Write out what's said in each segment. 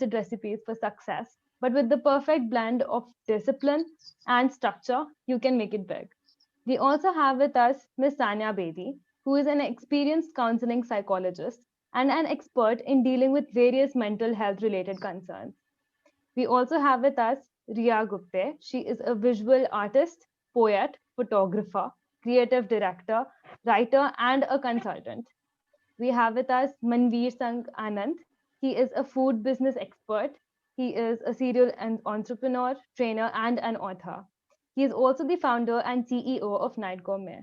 tested recipes for success, but with the perfect blend of discipline and structure, you can make it big. We also have with us Ms. Sanya Bedi, who is an experienced counseling psychologist and an expert in dealing with various mental health related concerns. We also have with us Riya Gupte. She is a visual artist, poet, photographer, creative director, writer, and a consultant. We have with us Manvir Singh Anand. He is a food business expert. He is a serial entrepreneur, trainer, and an author. He is also the founder and CEO of Night Gourmet.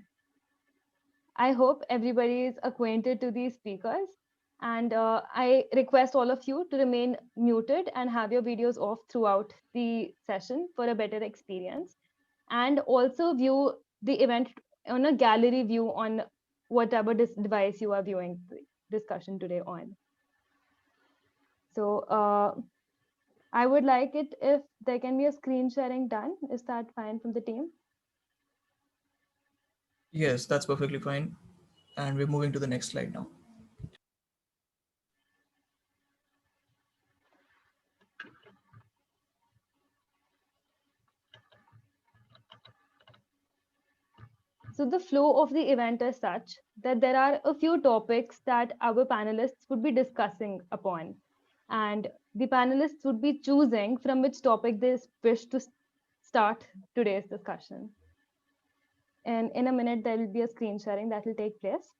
I hope everybody is acquainted to these speakers. And I request all of you to remain muted and have your videos off throughout the session for a better experience. And also view the event on a gallery view on whatever device you are viewing the discussion today on. So I would like it if there can be a screen sharing done. Is that fine from the team? Yes, that's perfectly fine. And we're moving to the next slide now. So the flow of the event is such that there are a few topics that our panelists would be discussing upon. And the panelists would be choosing from which topic they wish to start today's discussion. And in a minute, there will be a screen sharing that will take place.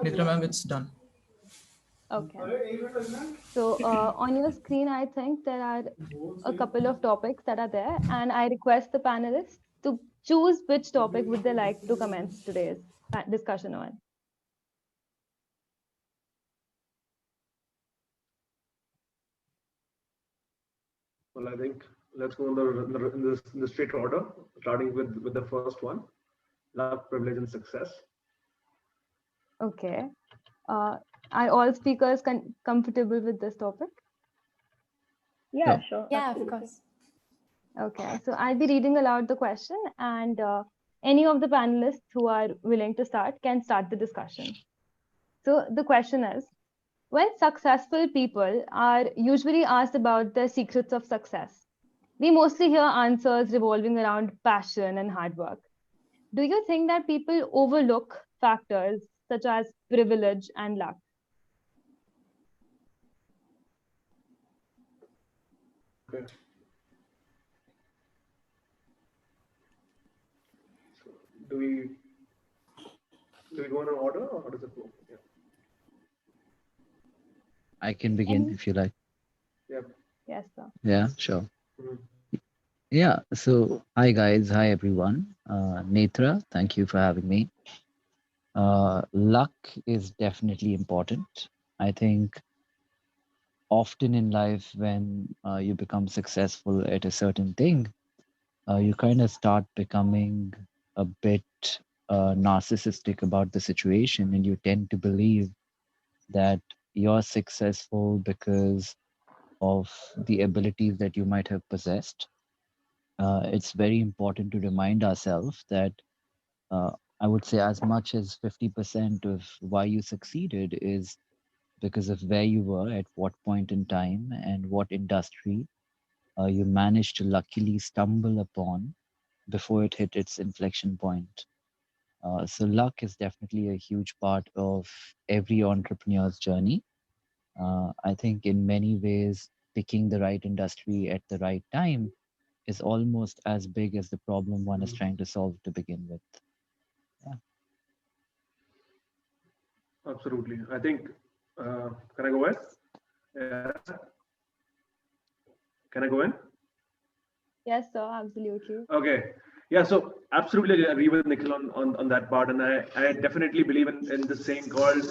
Nitra ma'am, it's done. Okay. So on your screen, I think there are a couple of topics that are there, and I request the panelists to choose which topic would they like to commence today's discussion on. Well, I think let's go in the straight order, starting with the first one, luck, privilege, and success. Okay. Are all speakers comfortable with this topic? Yeah, sure. Yeah, of course. Okay, so I'll be reading aloud the question, and any of the panelists who are willing to start can start the discussion. So the question is, when successful people are usually asked about the secrets of success, we mostly hear answers revolving around passion and hard work. Do you think that people overlook factors such as privilege and luck? Okay. So do we go in an order, or how does it go? Yeah. I can begin if you like. Yeah. Yes, sir. Yeah, sure. Mm-hmm. Yeah, so hi guys, hi everyone. Netra, thank you for having me. Luck is definitely important. I think often in life when you become successful at a certain thing, you kind of start becoming a bit narcissistic about the situation, and you tend to believe that you're successful because of the abilities that you might have possessed. It's very important to remind ourselves that I would say as much as 50% of why you succeeded is because of where you were at what point in time and what industry you managed to luckily stumble upon before it hit its inflection point. So luck is definitely a huge part of every entrepreneur's journey. I think in many ways, picking the right industry at the right time is almost as big as the problem one is trying to solve to begin with. Yeah. Absolutely. I think, can I go in? Yeah. Can I go in? Yes, sir, absolutely. Okay. Yeah, so absolutely agree with Nikhil on that part. And I definitely believe in the saying called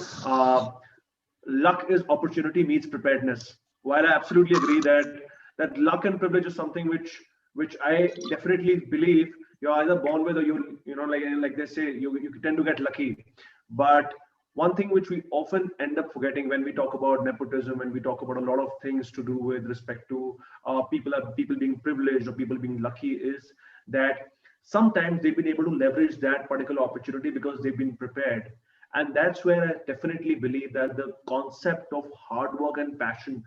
luck is opportunity meets preparedness. While I absolutely agree that luck and privilege is something which I definitely believe you're either born with, or you know, like they say, you tend to get lucky. But one thing which we often end up forgetting when we talk about nepotism and we talk about a lot of things to do with respect to people being privileged or people being lucky is that sometimes they've been able to leverage that particular opportunity because they've been prepared. And that's where I definitely believe that the concept of hard work and passion,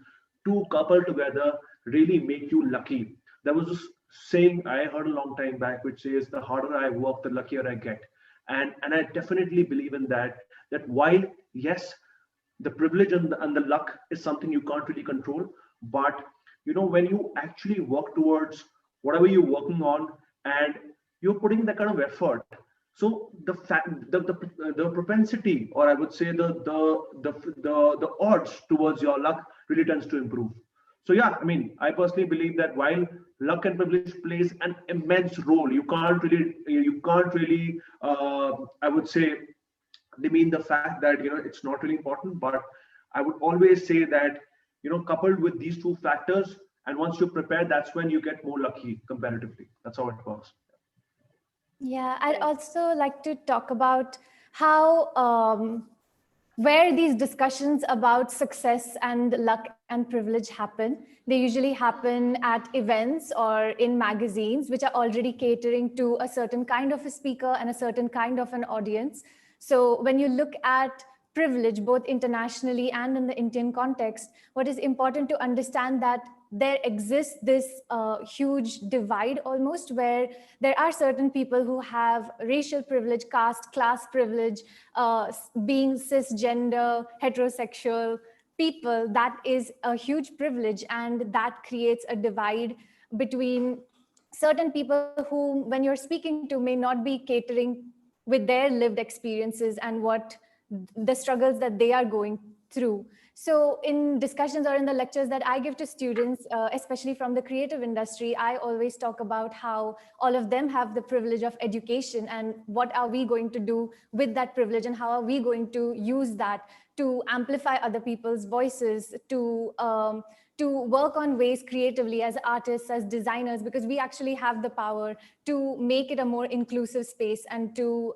two coupled together, really make you lucky. There was this saying I heard a long time back which says, the harder I work, the luckier I get. And I definitely believe in that, that while yes, the privilege and the luck is something you can't really control, but when you actually work towards whatever you're working on, and you're putting that kind of effort, so the fact the propensity, or I would say the odds towards your luck really tends to improve. So yeah, I mean, I personally believe that while luck and privilege plays an immense role, you can't really I would say demean the fact that it's not really important. But I would always say that coupled with these two factors, and once you're prepared, that's when you get more lucky comparatively. That's how it works. Yeah, I'd also like to talk about how where these discussions about success and luck and privilege happen. They usually happen at events or in magazines, which are already catering to a certain kind of a speaker and a certain kind of an audience. So when you look at privilege, both internationally and in the Indian context, what is important to understand that there exists this huge divide almost, where there are certain people who have racial privilege, caste, class privilege, being cisgender, heterosexual people. That is a huge privilege, and that creates a divide between certain people who, when you're speaking to, may not be catering with their lived experiences and what the struggles that they are going through. So in discussions or in the lectures that I give to students, especially from the creative industry, I always talk about how all of them have the privilege of education, and what are we going to do with that privilege, and how are we going to use that to amplify other people's voices, to work on ways creatively as artists, as designers, because we actually have the power to make it a more inclusive space, and to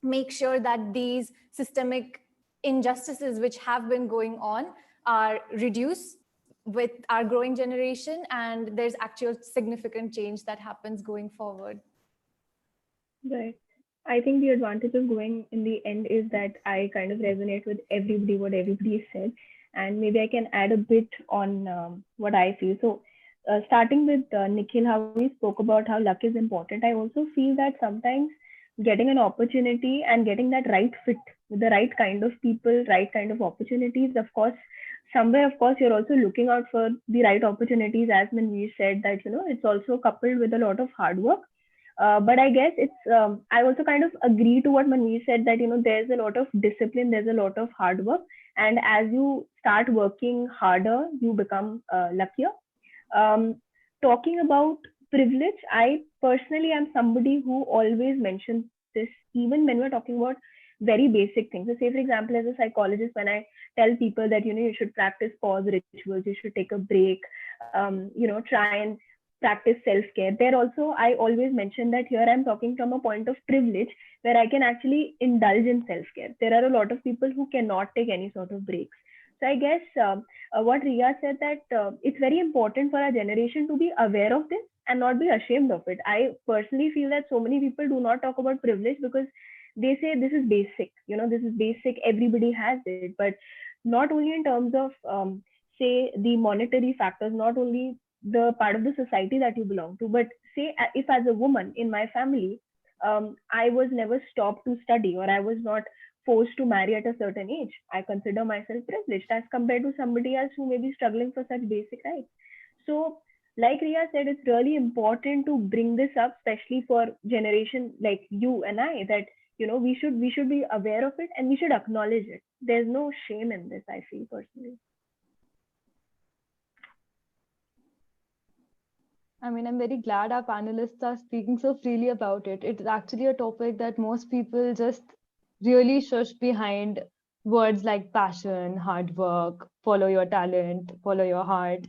make sure that these systemic injustices which have been going on are reduced with our growing generation, and there's actual significant change that happens going forward. Right. I think the advantage of going in the end is that I kind of resonate with everybody, what everybody said. And maybe I can add a bit on what I feel. So starting with Nikhil, how he spoke about how luck is important. I also feel that sometimes getting an opportunity and getting that right fit with the right kind of people, right kind of opportunities, of course, somewhere, of course, you're also looking out for the right opportunities. As Manvir said, that, it's also coupled with a lot of hard work. But I guess I also kind of agree to what Manvir said, that, there's a lot of discipline, there's a lot of hard work. And as you start working harder, you become luckier. Talking about privilege, I personally am somebody who always mentions this, even when we're talking about very basic things. So say, for example, as a psychologist, when I tell people that, you should practice pause rituals, you should take a break, try and practice self-care. There also, I always mention that here I'm talking from a point of privilege where I can actually indulge in self-care. There are a lot of people who cannot take any sort of breaks. So I guess what Riya said, that it's very important for our generation to be aware of this and not be ashamed of it. I personally feel that so many people do not talk about privilege because they say this is basic, this is basic, everybody has it. But not only in terms of, say, the monetary factors, not only the part of the society that you belong to, but say if as a woman in my family, I was never stopped to study, or I was not forced to marry at a certain age, I consider myself privileged as compared to somebody else who may be struggling for such basic rights. So like Riya said, it's really important to bring this up, especially for generation like you and I, that we should be aware of it and we should acknowledge it. There's no shame in this, I feel personally. I mean, I'm very glad our panelists are speaking so freely about it. It's actually a topic that most people just really shush behind words like passion, hard work, follow your talent, follow your heart.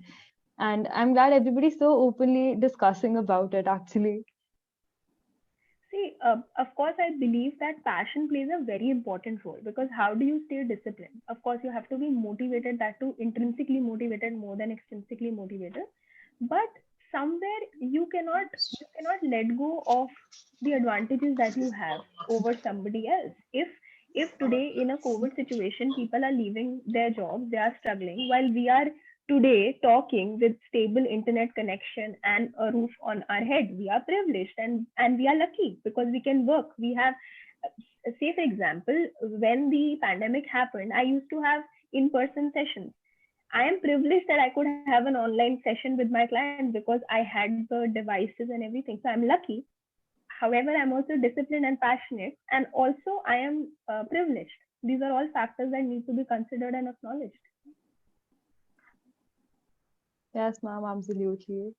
And I'm glad everybody's so openly discussing about it, actually. See, of course, I believe that passion plays a very important role, because how do you stay disciplined? Of course, you have to be motivated, that too intrinsically motivated more than extrinsically motivated. But somewhere you cannot let go of the advantages that you have over somebody else. If today in a COVID situation people are leaving their jobs, they are struggling, while we are today talking with stable internet connection and a roof on our head, we are privileged, and we are lucky because we can work. We have, say for example, when the pandemic happened, I used to have in-person sessions. I am privileged that I could have an online session with my client because I had the devices and everything. So I'm lucky. However, I'm also disciplined and passionate, and also I am privileged. These are all factors that need to be considered and acknowledged. Yes, ma'am, absolutely.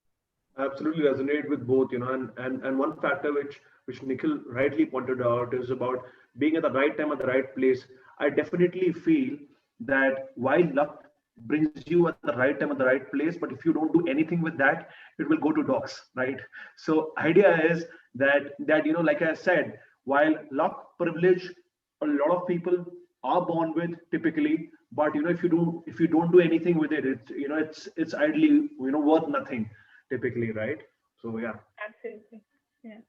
Absolutely resonate with both, and one factor which Nikhil rightly pointed out is about being at the right time at the right place. I definitely feel that while luck brings you at the right time at the right place, but if you don't do anything with that, it will go to dogs, right? So idea is that like I said, while luck, privilege, a lot of people are born with typically, but if you don't do anything with it, it's idly worth nothing typically, right? So yeah. Absolutely. Yeah.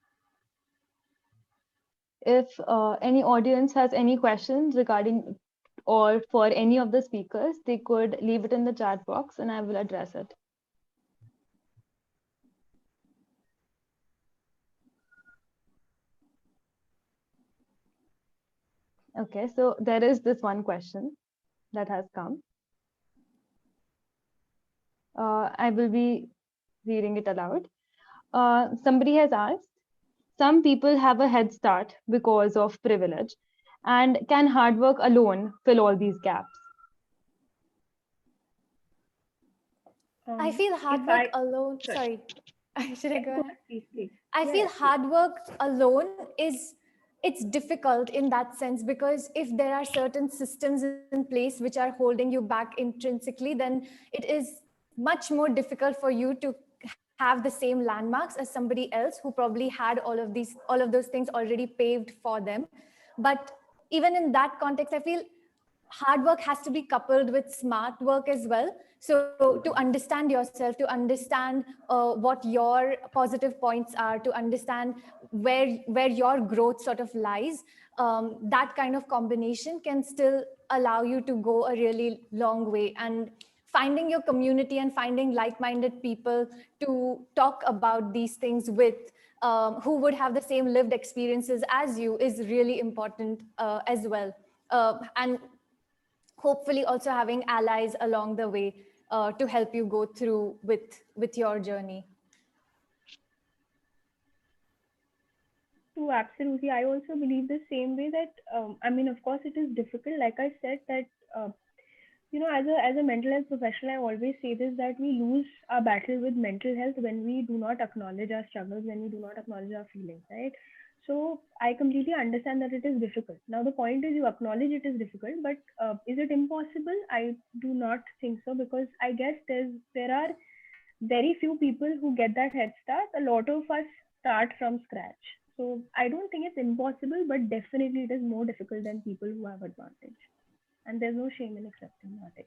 If any audience has any questions regarding or for any of the speakers, they could leave it in the chat box and I will address it. Okay, so there is this one question that has come. I will be reading it aloud. Somebody has asked, some people have a head start because of privilege, and can hard work alone fill all these gaps? I feel hard If work I alone. sorry, Sorry, should I go go ahead? ahead, please. I Yeah, feel yeah, please. hard work alone is it's difficult in that sense, because if there are certain systems in place which are holding you back intrinsically, then it is much more difficult for you to have the same landmarks as somebody else who probably had all of those things already paved for them. But even in that context, I feel hard work has to be coupled with smart work as well. So to understand yourself, to understand what your positive points are, to understand where your growth sort of lies, that kind of combination can still allow you to go a really long way. And finding your community and finding like-minded people to talk about these things with, who would have the same lived experiences as you, is really important as well. And hopefully also having allies along the way to help you go through with your journey. True, absolutely. I also believe the same way that I mean, of course, it is difficult. Like I said, that uh, as a mental health professional, I always say this, that we lose our battle with mental health when we do not acknowledge our struggles, when we do not acknowledge our feelings, right? So I completely understand that it is difficult. Now the point is, you acknowledge it is difficult, but is it impossible? I do not think so, because I guess there are very few people who get that head start. A lot of us start from scratch. So I don't think it's impossible, but definitely it is more difficult than people who have advantage. And there's no shame in accepting that.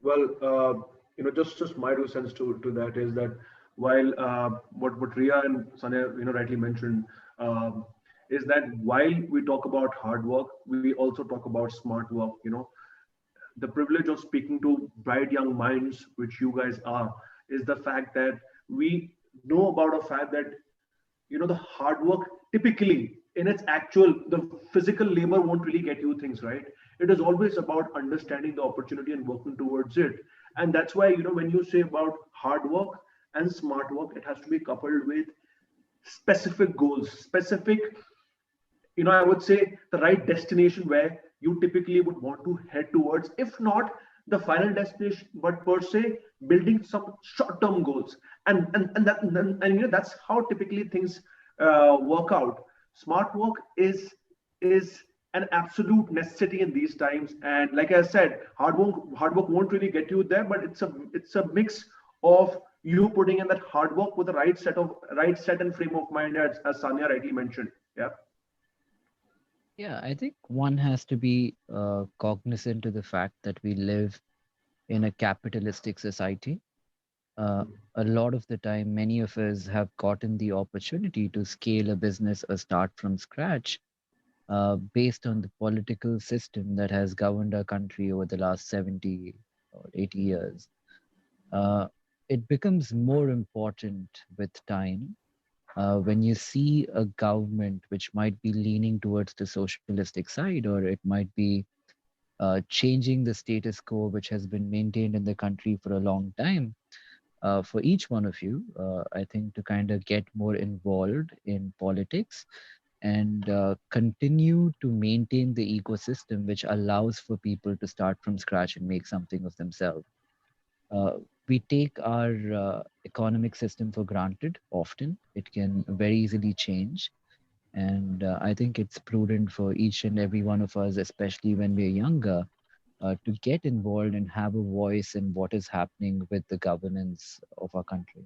Well, just my 2 cents to that is that while what Ria and Sanya rightly mentioned, is that while we talk about hard work, we also talk about smart work. The privilege of speaking to bright young minds, which you guys are, is the fact that we know about a fact that the hard work typically in its actual, the physical labor won't really get you things, right? It is always about understanding the opportunity and working towards it. And that's why when you say about hard work and smart work, it has to be coupled with specific goals, specific, I would say, the right destination where you typically would want to head towards, if not the final destination, but per se building some short-term goals. And that's how typically things work out. Smart work is an absolute necessity in these times. And like I said, hard work won't really get you there, but it's a mix of you putting in that hard work with the right set and frame of mind, as Sanya rightly mentioned. Yeah. Yeah, I think one has to be cognizant to the fact that we live in a capitalistic society. a lot of the time, many of us have gotten the opportunity to scale a business or start from scratch based on the political system that has governed our country over the last 70 or 80 years. Uh, it becomes more important with time when you see a government which might be leaning towards the socialistic side, or it might be changing the status quo which has been maintained in the country for a long time. For each one of you, I think to kind of get more involved in politics and continue to maintain the ecosystem which allows for people to start from scratch and make something of themselves. Uh, we take our economic system for granted often. It can very easily change. And I think it's prudent for each and every one of us, especially when we're younger, to get involved and have a voice in what is happening with the governance of our country.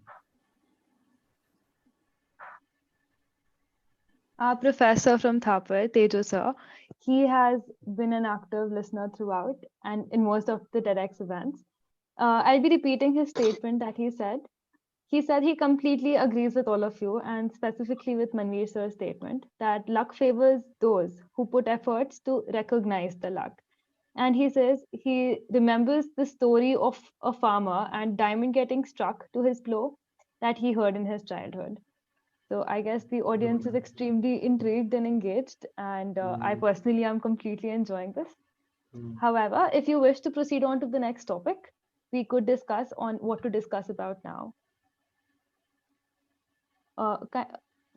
Our professor from Thapar, Tejo sir, he has been an active listener throughout and in most of the TEDx events. I'll be repeating his statement that he said. He said he completely agrees with all of you, and specifically with Manvir sir's statement that luck favors those who put efforts to recognize the luck. And he says he remembers the story of a farmer and diamond getting struck to his plow that he heard in his childhood. So I guess the audience is extremely intrigued and engaged, and I personally am completely enjoying this. However, if you wish to proceed on to the next topic, we could discuss on what to discuss about now.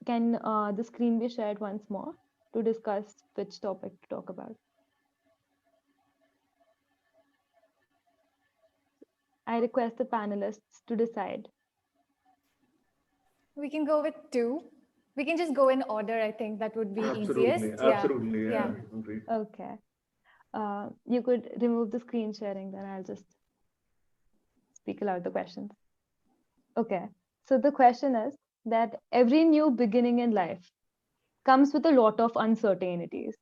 Can the screen be shared once more to discuss which topic to talk about? I request the panelists to decide. We can go with two. We can just go in order. I think that would be Absolutely, easiest. absolutely, Yeah. Agreed. Okay. You could remove the screen sharing, then I'll just speak aloud the questions. Okay. So the question is that every new beginning in life comes with a lot of uncertainties.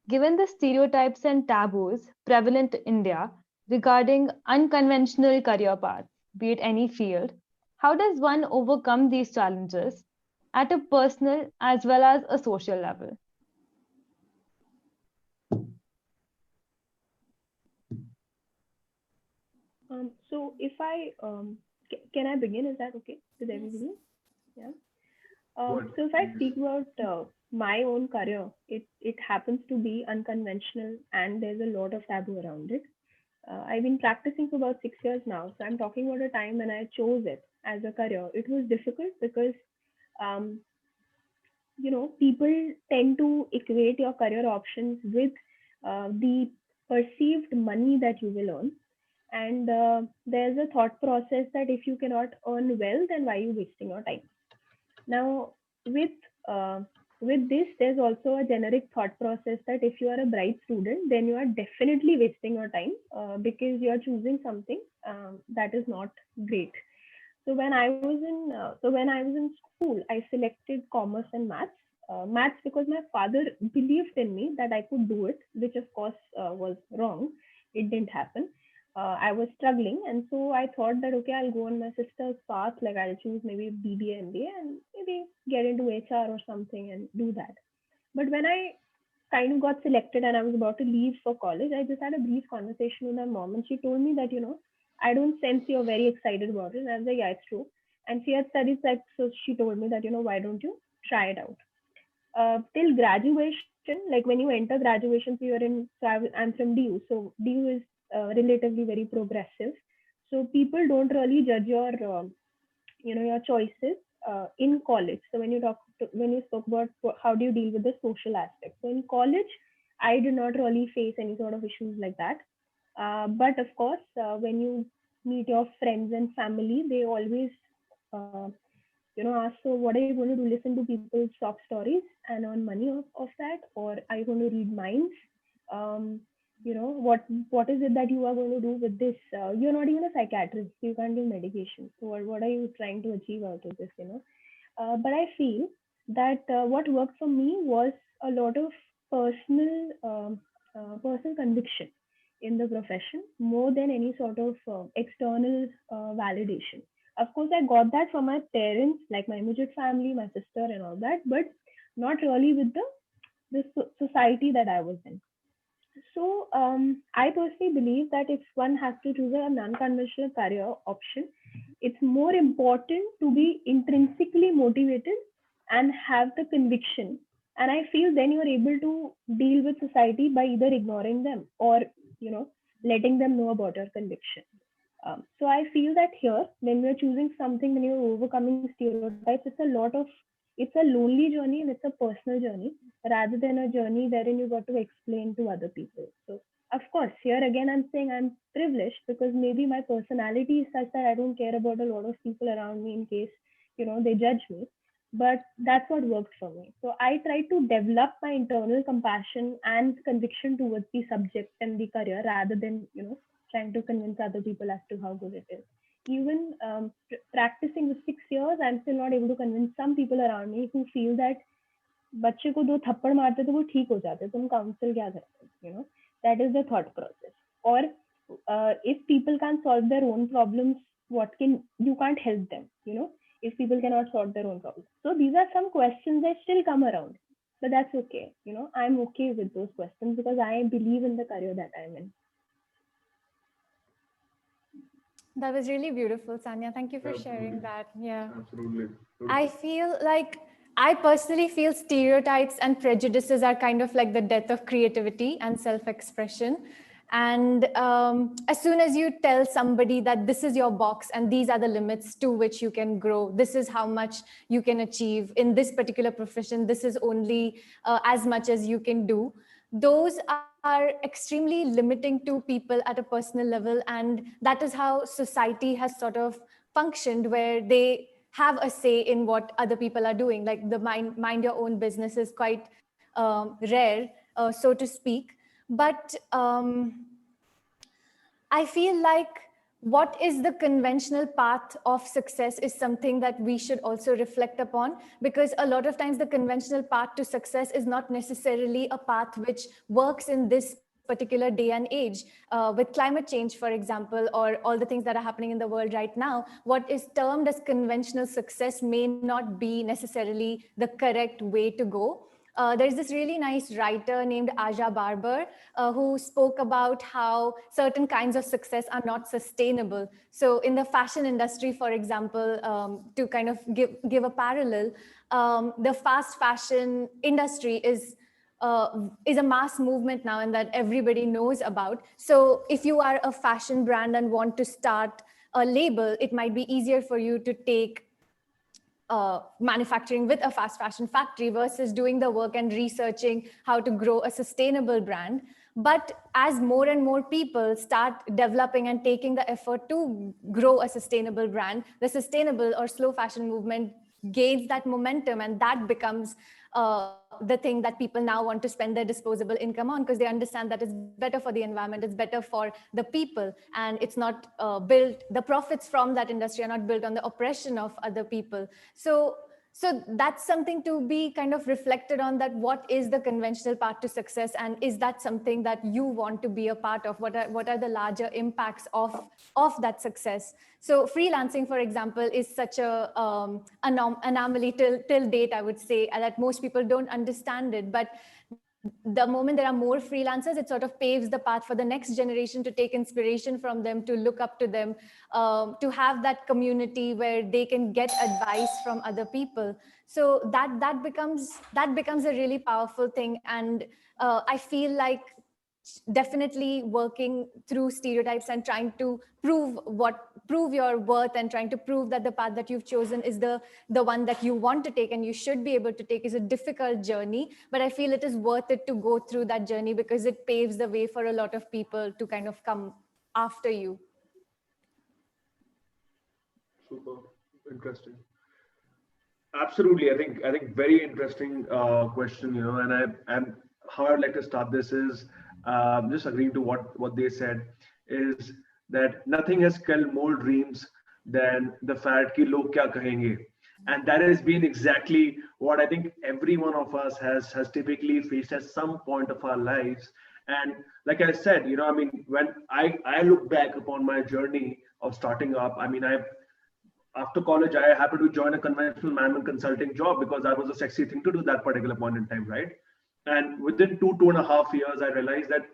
Given the stereotypes and taboos prevalent in India regarding unconventional career paths, be it any field, how does one overcome these challenges at a personal as well as a social level? So if I can I begin? Is that okay with everybody? Yeah. So if I speak about my own career, it happens to be unconventional, and there's a lot of taboo around it. I've been practicing for about 6 years now, so I'm talking about a time when I chose it as a career. It was difficult because um, people tend to equate your career options with the perceived money that you will earn. And there's a thought process that if you cannot earn well, then why are you wasting your time? Now, with uh, with this, there's also a generic thought process that if you are a bright student, then you are definitely wasting your time because you are choosing something that is not great. So when I was in school, I selected commerce and maths. Maths because my father believed in me that I could do it, which of course was wrong. It didn't happen. I was struggling, and so I thought that okay, I'll go on my sister's path. Like I'll choose maybe BBA, MBA, and maybe get into HR or something and do that. But when I kind of got selected and I was about to leave for college, I just had a brief conversation with my mom, and she told me that, I don't sense you're very excited about it. And I was like, yeah, it's true. And she had studied that, so she told me that, why don't you try it out? Till graduation, like when you enter graduation, so you're in, so I'm from DU. So DU is relatively very progressive. So people don't really judge your choices in college. So when you spoke about how do you deal with the social aspect, so in college I did not really face any sort of issues like that. But of course, when you meet your friends and family, they always uh, ask, so what are you going to do? Listen to people's sob stories and earn money of that, or are you going to read minds? Um, what is it that you are going to do with this? You're not even a psychiatrist, so you can't give medication. So what are you trying to achieve out of this? But I feel that what worked for me was a lot of personal conviction in the profession more than any sort of external validation. Of course, I got that from my parents, like my immediate family, my sister, and all that, but not really with the society that I was in. So I personally believe that if one has to choose a non-conventional career option, it's more important to be intrinsically motivated and have the conviction. And I feel then you're able to deal with society by either ignoring them or, you know, letting them know about your conviction. So I feel that here, when we're choosing something, when you're overcoming stereotypes, it's a lonely journey and it's a personal journey rather than a journey wherein you got to explain to other people. So of course, here again, I'm saying I'm privileged because maybe my personality is such that I don't care about a lot of people around me in case, they judge me. But that's what worked for me. So I try to develop my internal compassion and conviction towards the subject and the career rather than, trying to convince other people as to how good it is. Even practicing with 6 years, I'm still not able to convince some people around me who feel that बच्चे को दो थप्पड़ मारते तो वो ठीक हो जाते, तुम काउंसिल क्या करते, that is the thought process. Or if people can't solve their own problems, you can't help them, if people cannot solve their own problems. So these are some questions that still come around, but that's okay. I'm okay with those questions because I believe in the career that I'm in. That was really beautiful, Sanya. Thank you for sharing that. Yeah. Absolutely. I personally feel stereotypes and prejudices are kind of like the death of creativity and self-expression. And as soon as you tell somebody that this is your box and these are the limits to which you can grow, this is how much you can achieve in this particular profession, this is only as much as you can do, those are extremely limiting to people at a personal level. And that is how society has sort of functioned, where they have a say in what other people are doing. Like the mind your own business is quite rare, so to speak. But I feel like what is the conventional path of success is something that we should also reflect upon, because a lot of times the conventional path to success is not necessarily a path which works in this particular day and age. With climate change, for example, or all the things that are happening in the world right now, what is termed as conventional success may not be necessarily the correct way to go. There's this really nice writer named Aja Barber who spoke about how certain kinds of success are not sustainable. So in the fashion industry, for example, to kind of give a parallel, the fast fashion industry is a mass movement now, and that everybody knows about. So if you are a fashion brand and want to start a label, it might be easier for you to take manufacturing with a fast fashion factory versus doing the work and researching how to grow a sustainable brand. But as more and more people start developing and taking the effort to grow a sustainable brand, the sustainable or slow fashion movement gains that momentum, and that becomes the thing that people now want to spend their disposable income on, because they understand that it's better for the environment, it's better for the people, and it's not built, the profits from that industry are not built on the oppression of other people. So that's something to be kind of reflected on, that what is the conventional path to success, and is that something that you want to be a part of? What are the larger impacts of that success? So freelancing, for example, is such a anomaly till date, I would say, that most people don't understand it. But the moment there are more freelancers, it sort of paves the path for the next generation to take inspiration from them, to look up to them, to have that community where they can get advice from other people. So that becomes a really powerful thing. And I feel like definitely working through stereotypes and trying to prove your worth and trying to prove that the path that you've chosen is the one that you want to take and you should be able to take is a difficult journey. But I feel it is worth it to go through that journey, because it paves the way for a lot of people to kind of come after you. Super interesting. Absolutely, I think very interesting question. And how I'd like to start this is just agreeing to what they said, is that nothing has killed more dreams than the fact ki log kya kahenge. And that has been exactly what I think every one of us has typically faced at some point of our lives. And like I said, when I look back upon my journey of starting up, after college, I happened to join a conventional management consulting job because that was a sexy thing to do that particular point in time, right? And within 2.5 years, I realized that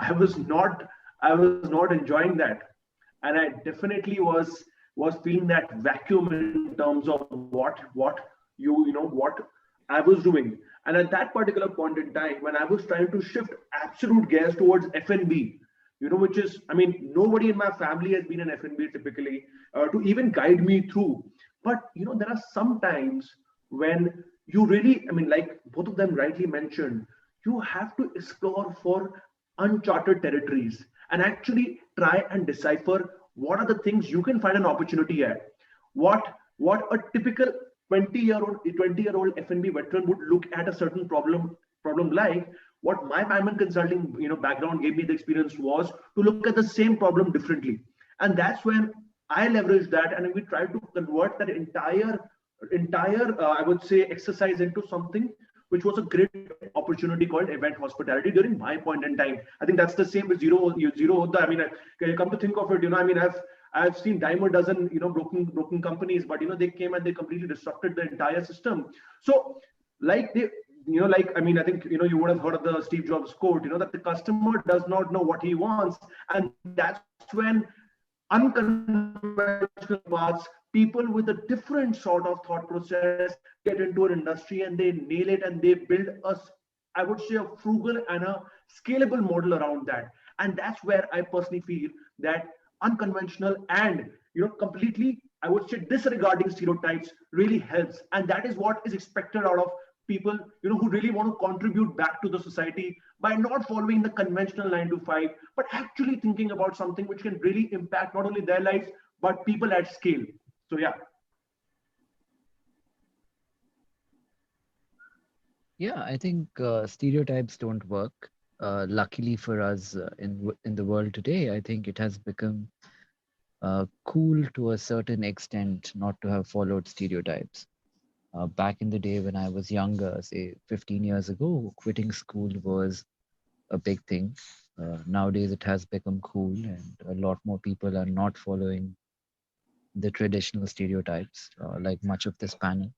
I was not I was not enjoying that, and I definitely was feeling that vacuum in terms of what I was doing. And at that particular point in time, when I was trying to shift absolute gears towards F&B, which is, I mean, nobody in my family has been an F&B typically to even guide me through. But there are some times when you really, I mean, like both of them rightly mentioned, you have to explore for uncharted territories and actually try and decipher what are the things you can find an opportunity at. What a typical 20-year-old F&B veteran would look at a certain problem like what my management consulting background gave me the experience was to look at the same problem differently. And that's when I leveraged that, and we tried to convert that entire I would say exercise into something which was a great opportunity called event hospitality during my point in time. I think that's the same with zero. I mean, come to think of it, I mean, I've seen dime a dozen, broken companies, but they came and they completely disrupted the entire system. So, like they, like I mean, I think you would have heard of the Steve Jobs quote, that the customer does not know what he wants, and that's when unconventional paths, people with a different sort of thought process get into an industry and they nail it and they build I would say, a frugal and a scalable model around that. And that's where I personally feel that unconventional and completely, I would say, disregarding stereotypes really helps. And that is what is expected out of people who really want to contribute back to the society by not following the conventional 9 to 5, but actually thinking about something which can really impact not only their lives but people at scale. So yeah. Yeah, I think stereotypes don't work. Luckily for us in the world today, I think it has become cool to a certain extent not to have followed stereotypes. Back in the day when I was younger, say 15 years ago, quitting school was a big thing. Nowadays, it has become cool, and a lot more people are not following the traditional stereotypes, like much of this panel.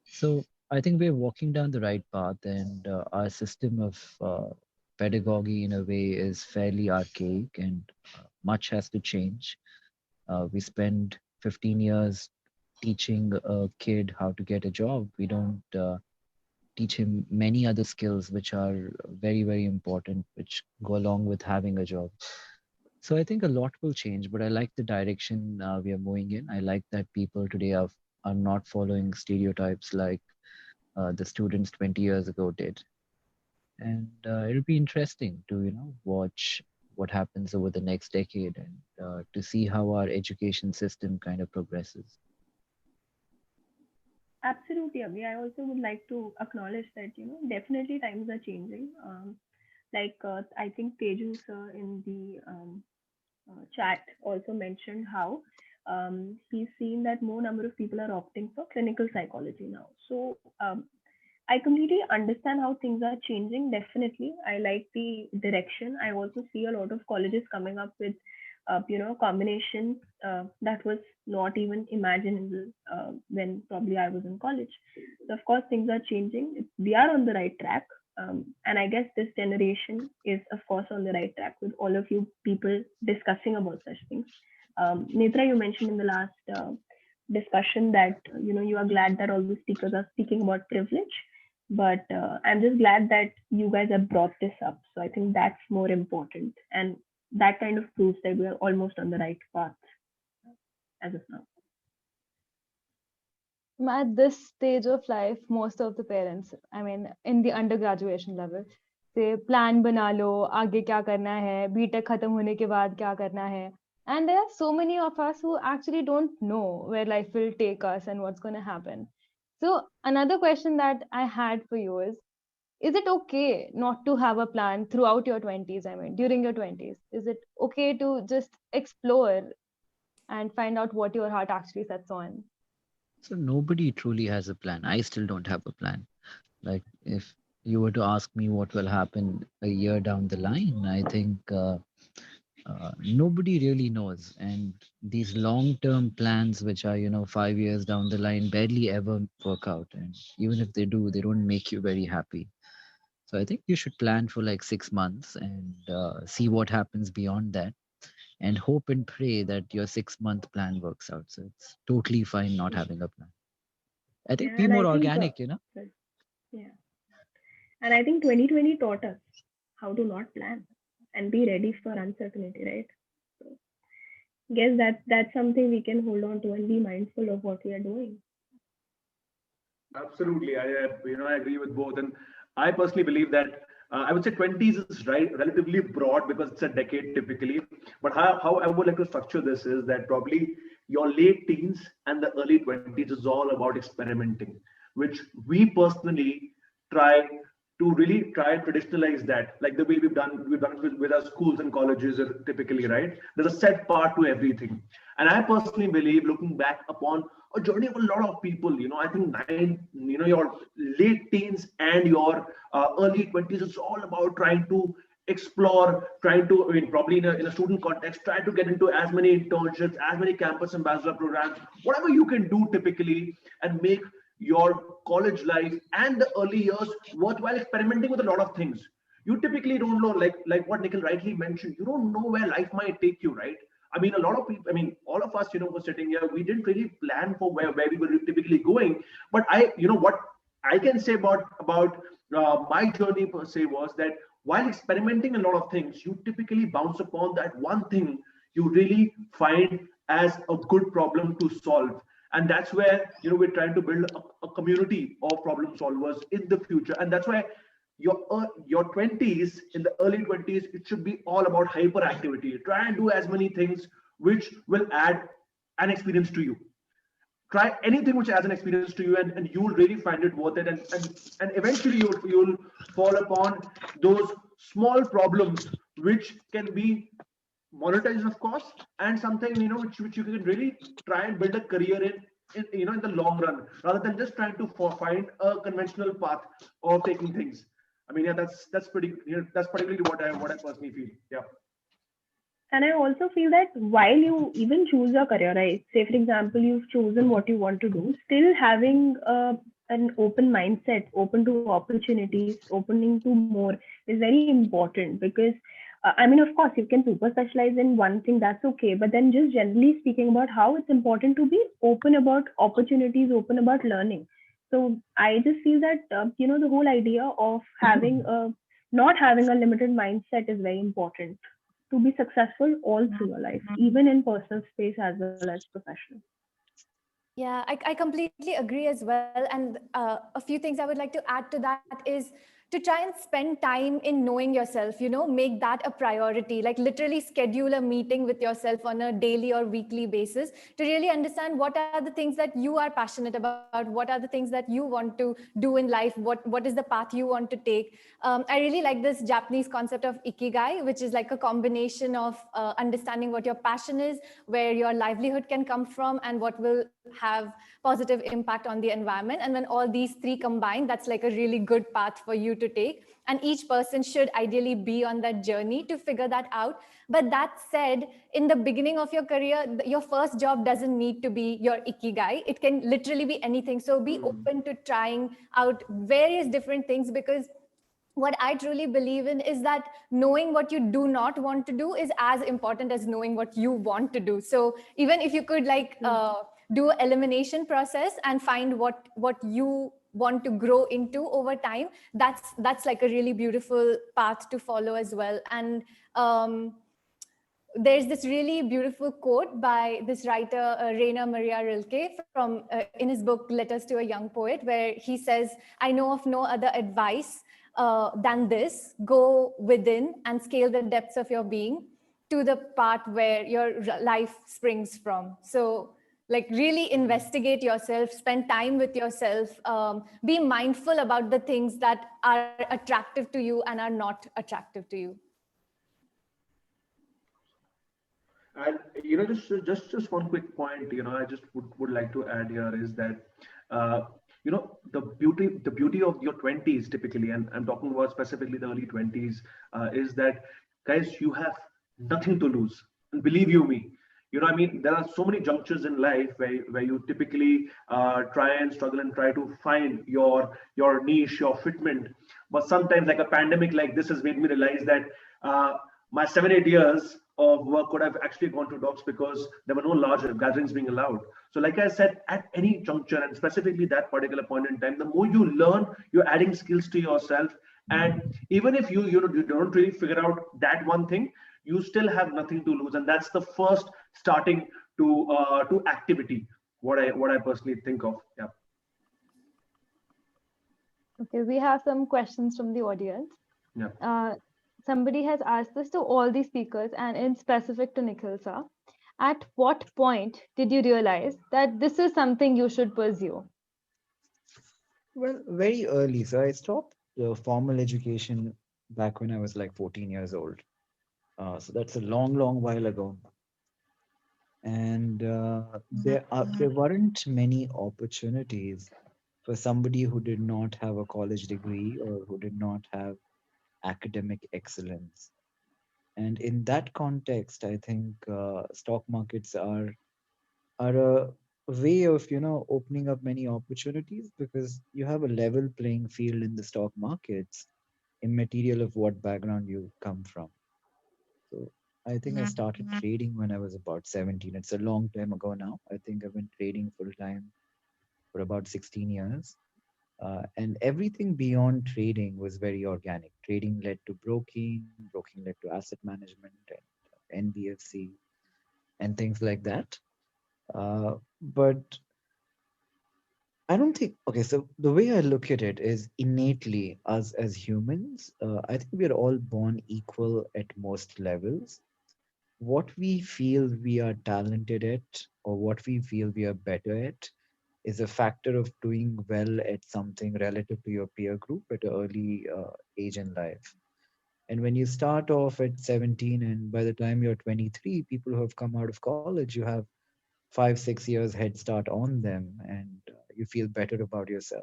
So I think we're walking down the right path, and our system of pedagogy, in a way, is fairly archaic, and much has to change. We spend 15 years teaching a kid how to get a job. We don't teach him many other skills which are very, very important, which go along with having a job. So I think a lot will change, but I like the direction we are moving in. I like that people today are not following stereotypes like the students 20 years ago did. And it'll be interesting to watch what happens over the next decade, and to see how our education system kind of progresses. Absolutely, Abhi. I also would like to acknowledge that, definitely times are changing. I think Teju sir in the chat also mentioned how he's seen that more number of people are opting for clinical psychology now. So I completely understand how things are changing. Definitely, I like the direction. I also see a lot of colleges coming up with, combinations that was not even imaginable when probably I was in college. So of course, things are changing. We are on the right track. And I guess this generation is, of course, on the right track with all of you people discussing about such things. Netra, you mentioned in the last discussion that you are glad that all the speakers are speaking about privilege, but I'm just glad that you guys have brought this up. So I think that's more important, and that kind of proves that we are almost on the right path as of now. At this stage of life, most of the parents, I mean, in the undergraduation level, say plan बना लो, आगे क्या करना है, BTech खत्म होने के बाद क्या करना है. And there are so many of us who actually don't know where life will take us and what's going to happen. So another question that I had for you is it okay not to have a plan throughout your 20s? I mean, during your 20s, is it okay to just explore and find out what your heart actually sets on? So nobody truly has a plan. I still don't have a plan. Like, if you were to ask me what will happen a year down the line, I think Nobody really knows. And these long-term plans, which are, 5 years down the line, barely ever work out. And even if they do, they don't make you very happy. So I think you should plan for like 6 months and see what happens beyond that, and hope and pray that your 6-month plan works out. So it's totally fine not having a plan. I think Yeah, be and I more think, organic. yeah, and I think 2020 taught us how to not plan and be ready for uncertainty, right? So, guess that's something we can hold on to and be mindful of what we are doing. Absolutely, I agree with both, and I personally believe that I would say 20s is relatively broad because it's a decade typically. But how I would like to structure this is that probably your late teens and the early 20s is all about experimenting, which we personally try to really try and traditionalize that, like the way we've done it with our schools and colleges typically, right? There's a set part to everything, and I personally believe, looking back upon a journey of a lot of people, I think your late teens and your early 20s, it's all about trying to explore, trying to, I mean, probably in a student context, try to get into as many internships, as many campus ambassador programs, whatever you can do typically, and make your college life and the early years worthwhile, experimenting with a lot of things. You typically don't know, like what Nikhil rightly mentioned, you don't know where life might take you, right? I mean, a lot of people, I mean, all of us, were sitting here, we didn't really plan for where we were typically going. But what I can say about my journey per se was that while experimenting a lot of things, you typically bounce upon that one thing you really find as a good problem to solve. And that's where, we're trying to build a community of problem solvers in the future. And that's why your 20s, in the early 20s, it should be all about hyperactivity. Try and do as many things which will add an experience to you. Try anything which adds an experience to you, and you'll really find it worth it. And eventually you'll fall upon those small problems which can be monetized, of course, and something, which you can really try and build a career in the long run, rather than just trying to find a conventional path of taking things. I mean, yeah, that's pretty, that's particularly what I personally feel. Yeah. And I also feel that while you even choose your career, right? Say, for example, you've chosen what you want to do, still having an open mindset, open to opportunities, opening to more is very important because, I mean, of course, you can super specialize in one thing, that's okay. But then just generally speaking about how it's important to be open about opportunities, open about learning. So I just feel that, the whole idea of not having a limited mindset is very important to be successful all through your life, even in personal space as well as professional. Yeah, I completely agree as well. And a few things I would like to add to that is to try and spend time in knowing yourself, make that a priority, like literally schedule a meeting with yourself on a daily or weekly basis to really understand what are the things that you are passionate about, what are the things that you want to do in life, what is the path you want to take. I really like this Japanese concept of ikigai, which is like a combination of understanding what your passion is, where your livelihood can come from, and what will have positive impact on the environment. And when all these three combine, that's like a really good path for you to take. And each person should ideally be on that journey to figure that out. But that said, in the beginning of your career, your first job doesn't need to be your ikigai. It can literally be anything. So be open to trying out various different things, because what I truly believe in is that knowing what you do not want to do is as important as knowing what you want to do. So even if you could do an elimination process and find what you want to grow into over time, that's like a really beautiful path to follow as well. And there's this really beautiful quote by this writer, Rainer Maria Rilke, from in his book Letters to a Young Poet, where he says, "I know of no other advice than this: go within and scale the depths of your being to the part where your life springs from." So, like, really investigate yourself, spend time with yourself, be mindful about the things that are attractive to you and are not attractive to you. And just one quick point, I just would like to add here is that the beauty of your 20s typically, and I'm talking about specifically the early 20s, is that, guys, you have nothing to lose. And believe you me, I mean, there are so many junctures in life where you typically try and struggle and try to find your niche, your fitment. But sometimes, like a pandemic like this has made me realize that my 7 8 years of work could have actually gone to dogs because there were no larger gatherings being allowed. So like I said, at any juncture, and specifically that particular point in time, the more you learn, you're adding skills to yourself. And even if you don't really figure out that one thing, you still have nothing to lose. And that's the first starting to activity, what I personally think of. Yeah. Okay, we have some questions from the audience. Yeah. Somebody has asked this to all the speakers and in specific to Nikhil sir. At what point did you realize that this is something you should pursue? Well, very early. So I stopped formal education back when I was like 14 years old. So that's a long, long while ago. And there weren't many opportunities for somebody who did not have a college degree or who did not have academic excellence. And in that context, I think stock markets are a way of opening up many opportunities because you have a level playing field in the stock markets, immaterial of what background you come from. So I think I started trading when I was about 17. It's a long time ago now. I think I've been trading full time for about 16 years. And everything beyond trading was very organic. Trading led to broking led to asset management and NBFC and things like that. But I don't think, okay, so the way I look at it is innately, us as humans, I think we are all born equal at most levels. What we feel we are talented at or what we feel we are better at is a factor of doing well at something relative to your peer group at an early age in life. And when you start off at 17 and by the time you're 23, people who have come out of college, you have 5 6 years head start on them and you feel better about yourself.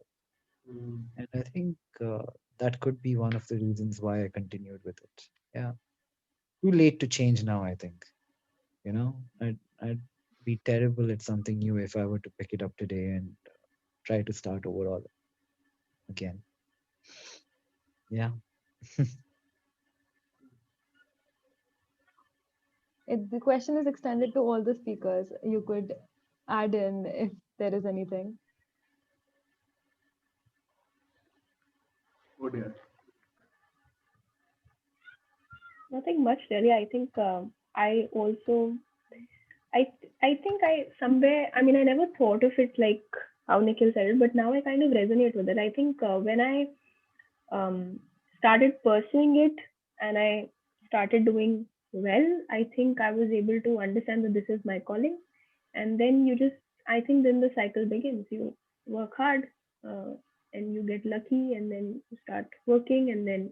And I think that could be one of the reasons why I continued with it. Yeah. Too late to change now, I think. I'd be terrible at something new if I were to pick it up today and try to start over all again. Yeah. The question is extended to all the speakers. You could add in if there is anything. Oh dear. Nothing much really. I think I also I think I somewhere, I mean, I never thought of it like how Nikhil said it, but now I kind of resonate with it. I think when I started pursuing it and I started doing well, I think I was able to understand that this is my calling. And then I think then the cycle begins. You work hard uh, and you get lucky, and then you start working, and then,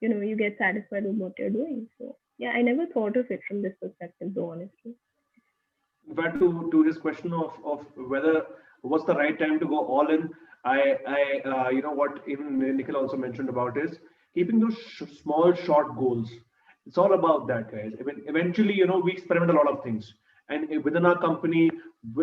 you get satisfied with what you're doing. So, yeah, I never thought of it from this perspective, though, honestly. In fact, to his question of whether what's the right time to go all in, I what even Nikhil also mentioned about is keeping those small short goals. It's all about that, guys. I mean, eventually, we experiment a lot of things, and within our company,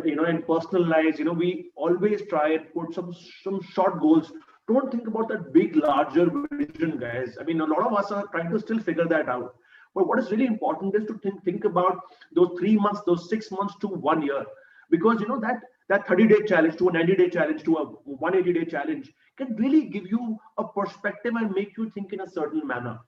in personal lives, we always try and put some short goals. Don't think about that big, larger vision, guys. I mean, a lot of us are trying to still figure that out. But what is really important is to think about those 3 months, those 6 months to 1 year, because that 30-day challenge to a 90-day challenge to a 180-day challenge can really give you a perspective and make you think in a certain manner.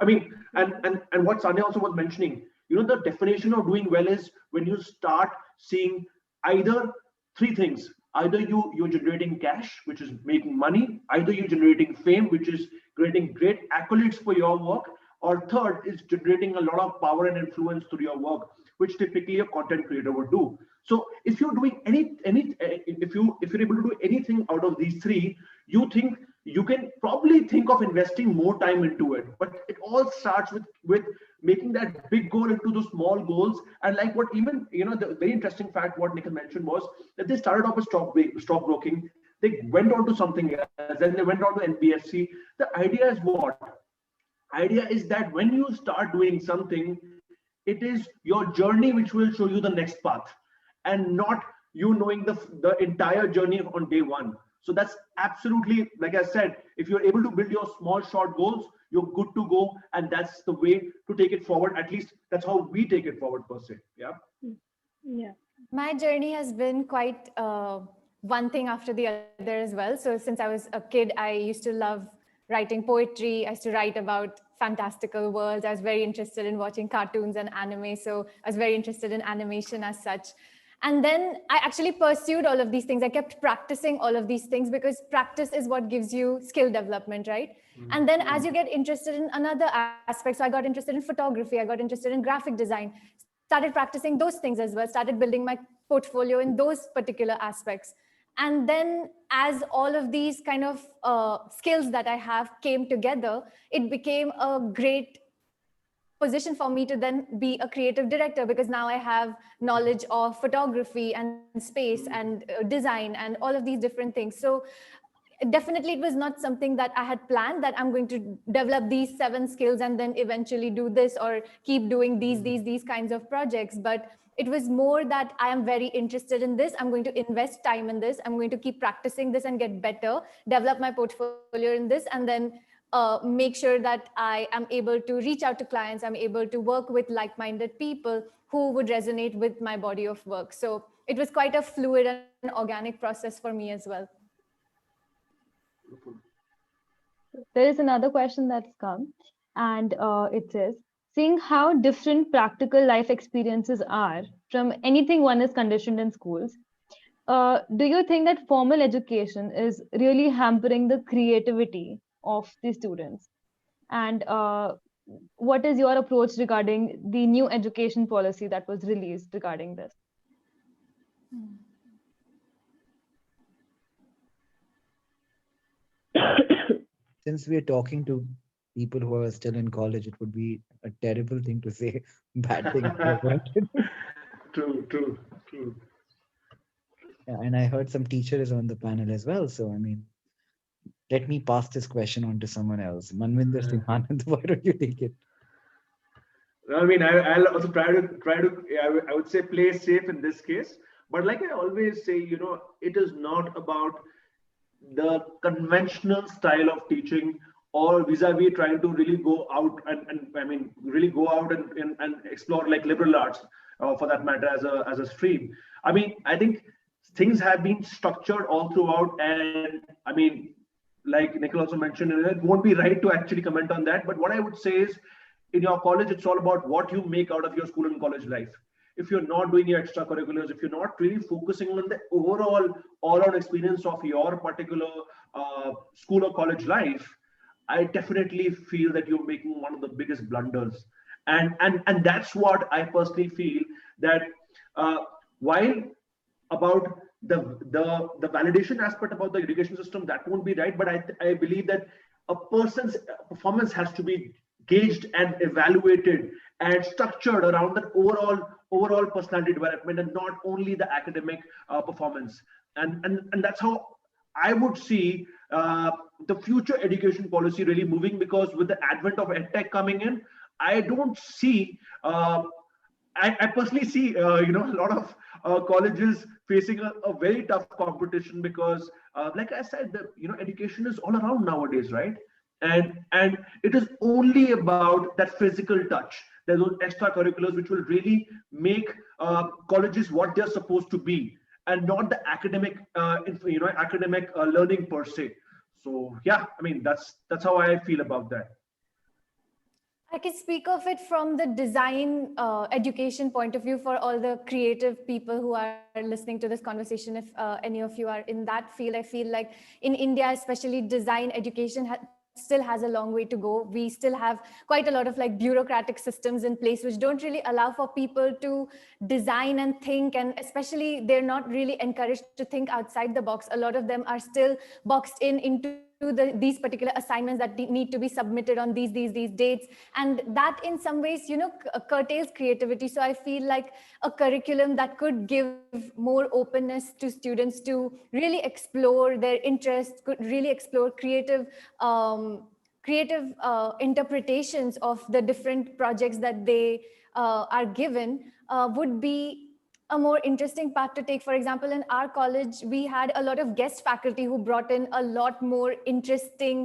I mean, and what Sanya also was mentioning, the definition of doing well is when you start seeing either three things. Either you're generating cash, which is making money, either you're generating fame, which is creating great accolades for your work, or third is generating a lot of power and influence through your work, which typically a content creator would do. So if you're doing if you're able to do anything out of these three, you can probably think of investing more time into it. But it all starts with making that big goal into those small goals. And like what even the very interesting fact what Nikhil mentioned was that they started off with stockbroking, they went on to something else, then they went on to NBFC. The idea is what? Idea is that when you start doing something, It is your journey which will show you the next path, and not you knowing the entire journey on day one. So that's absolutely, like I said, if you're able to build your small short goals, you're good to go, and that's the way to take it forward. At least that's how we take it forward per se. Yeah. Yeah. My journey has been quite one thing after the other as well. So since I was a kid, I used to love writing poetry. I used to write about fantastical worlds. I was very interested in watching cartoons and anime. So I was very interested in animation as such. And then I actually pursued all of these things. I kept practicing all of these things because practice is what gives you skill development, right? And then as you get interested in another aspect, so I got interested in photography, I got interested in graphic design, started practicing those things as well, started building my portfolio in those particular aspects. And then as all of these kind of skills that I have came together, it became a great position for me to then be a creative director, because now I have knowledge of photography and space and design and all of these different things. So definitely it was not something that I had planned, that I'm going to develop these 7 skills and then eventually do this or keep doing these kinds of projects. But it was more that I am very interested in this. I'm going to invest time in this. I'm going to keep practicing this and get better, develop my portfolio in this, and then make sure that I am able to reach out to clients. I'm able to work with like-minded people who would resonate with my body of work. So it was quite a fluid and organic process for me as well. There is another question that's come, and it says, seeing how different practical life experiences are from anything one is conditioned in schools, do you think that formal education is really hampering the creativity of the students? And what is your approach regarding the new education policy that was released regarding this? Since we are talking to people who are still in college, it would be a terrible thing to say bad things about it. True. Yeah, and I heard some teacher is on the panel as well. So I mean, let me pass this question on to someone else. Manvir Singh Anand, why don't you take it? I mean, I'll also try to. I would say play safe in this case. But like I always say, it is not about the conventional style of teaching, or vis-a-vis trying to really go out and I mean really go out and explore like liberal arts, for that matter, as a stream. I mean, I think things have been structured all throughout, and I mean, like Nikhil also mentioned, it won't be right to actually comment on that. But what I would say is, in your college, it's all about what you make out of your school and college life. If you're not doing your extracurriculars, if you're not really focusing on the overall all-round experience of your particular school or college life, I definitely feel that you're making one of the biggest blunders. And that's what I personally feel, that while about the validation aspect about the education system, that won't be right, but I believe that a person's performance has to be gauged and evaluated and structured around the overall personality development, and not only the academic performance. And that's how I would see the future education policy really moving, because with the advent of edtech coming in, I don't see I personally see a lot of colleges facing a very tough competition, because like I said, education is all around nowadays, right? And it is only about that physical touch. There's those extracurriculars which will really make colleges what they're supposed to be, and not the academic academic learning per se. So yeah, I mean, that's how I feel about that. I can speak of it from the design education point of view for all the creative people who are listening to this conversation. If any of you are in that field, I feel like in India, especially, design education still has a long way to go. We still have quite a lot of like bureaucratic systems in place which don't really allow for people to design and think, and especially they're not really encouraged to think outside the box. A lot of them are still boxed into these particular assignments that need to be submitted on these dates, and that in some ways curtails creativity. So I feel like a curriculum that could give more openness to students to really explore their interests, could really explore creative creative interpretations of the different projects that they are given would be a more interesting path to take. For example, in our college, we had a lot of guest faculty who brought in a lot more interesting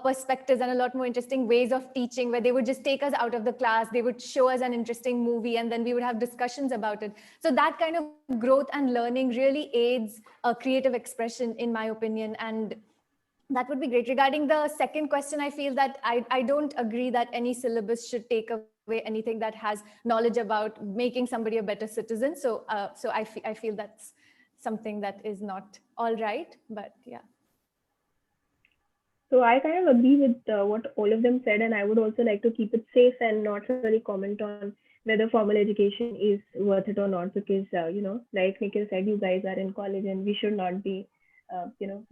perspectives and a lot more interesting ways of teaching, where they would just take us out of the class, they would show us an interesting movie, and then we would have discussions about it. So that kind of growth and learning really aids creative expression, in my opinion. And that would be great. Regarding the second question, I feel that I don't agree that any syllabus should take away anything that has knowledge about making somebody a better citizen. So, I feel that's something that is not all right. But yeah. So I kind of agree with what all of them said, and I would also like to keep it safe and not really comment on whether formal education is worth it or not, because like Nikhil said, you guys are in college, and we should not be,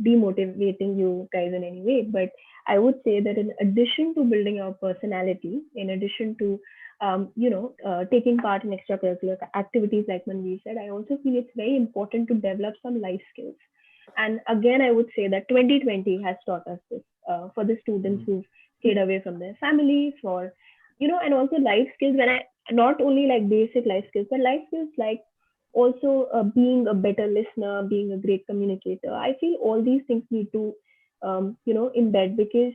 demotivating you guys in any way. But I would say that in addition to building your personality, in addition to taking part in extracurricular activities like Manvir said, I also feel it's very important to develop some life skills. And again, I would say that 2020 has taught us this for the students who've stayed away from their families, and also life skills. When I not only like basic life skills, but life skills like also being a better listener, being a great communicator. I feel all these things need to, embed, because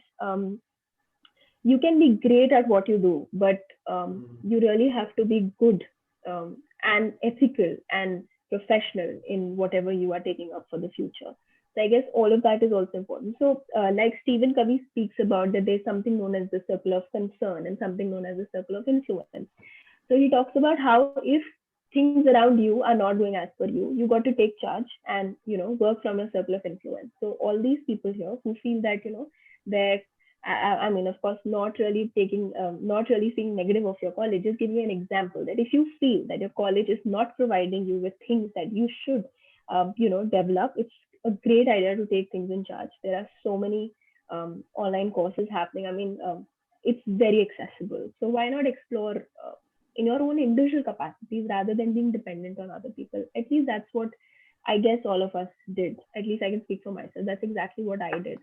you can be great at what you do, but you really have to be good and ethical and professional in whatever you are taking up for the future. So I guess all of that is also important. So like Stephen Covey speaks about, that there's something known as the circle of concern and something known as the circle of influence. So he talks about how if things around you are not going as per you, you got to take charge and work from a circle of influence. So all these people here who feel that they're I mean, of course, not really seeing negative of your college. Just give you an example that if you feel that your college is not providing you with things that you should, develop, it's a great idea to take things in charge. There are so many online courses happening. I mean, it's very accessible. So why not explore in your own individual capacities rather than being dependent on other people? At least that's what I guess all of us did. At least I can speak for myself. That's exactly what I did.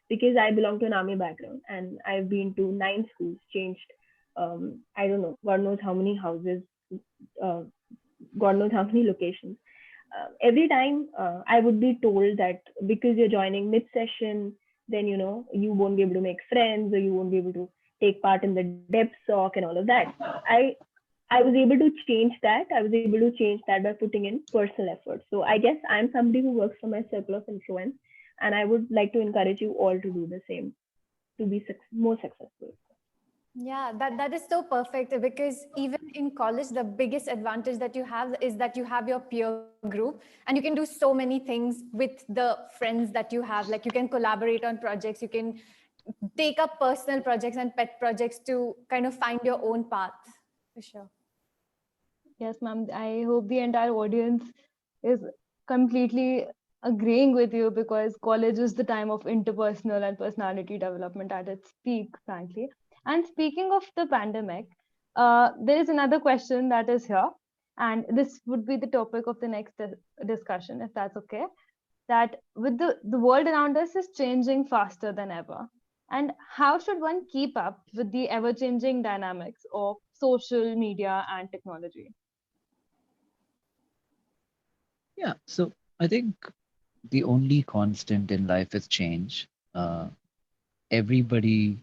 Because I belong to an army background and I've been to 9 schools, changed, I don't know, God knows how many houses, God knows how many locations. Every time I would be told that because you're joining mid-session, then, you won't be able to make friends, or you won't be able to take part in the depth sock and all of that. I was able to change that. I was able to change that by putting in personal effort. So I guess I'm somebody who works for my circle of influence. And I would like to encourage you all to do the same, to be more successful. Yeah, that is so perfect, because even in college, the biggest advantage that you have is that you have your peer group, and you can do so many things with the friends that you have. Like you can collaborate on projects, you can take up personal projects and pet projects to kind of find your own path, for sure. Yes, ma'am. I hope the entire audience is completely agreeing with you, because college is the time of interpersonal and personality development at its peak, frankly. And speaking of the pandemic, there is another question that is here, and this would be the topic of the next discussion, if that's okay. That with the world around us is changing faster than ever. And how should one keep up with the ever changing dynamics of social media and technology? Yeah, so I think the only constant in life is change. Everybody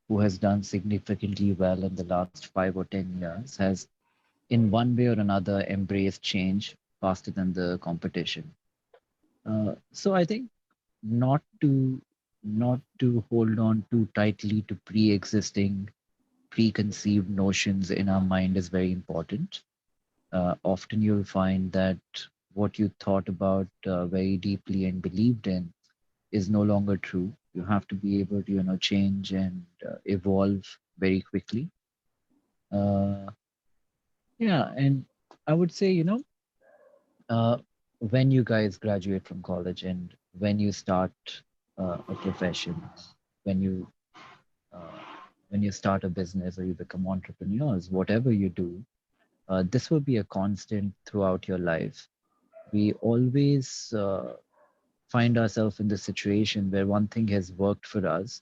who has done significantly well in the last 5 or 10 years has, in one way or another, embraced change faster than the competition. So I think not to hold on too tightly to pre-existing, preconceived notions in our mind is very important. Often you'll find that what you thought about very deeply and believed in is no longer true. You have to be able to, change and evolve very quickly. Uh, yeah, and I would say, uh, when you guys graduate from college and when you start a profession, when you uh, when you start a business or you become entrepreneurs, whatever you do, this will be a constant throughout your life. We always find ourselves in the situation where one thing has worked for us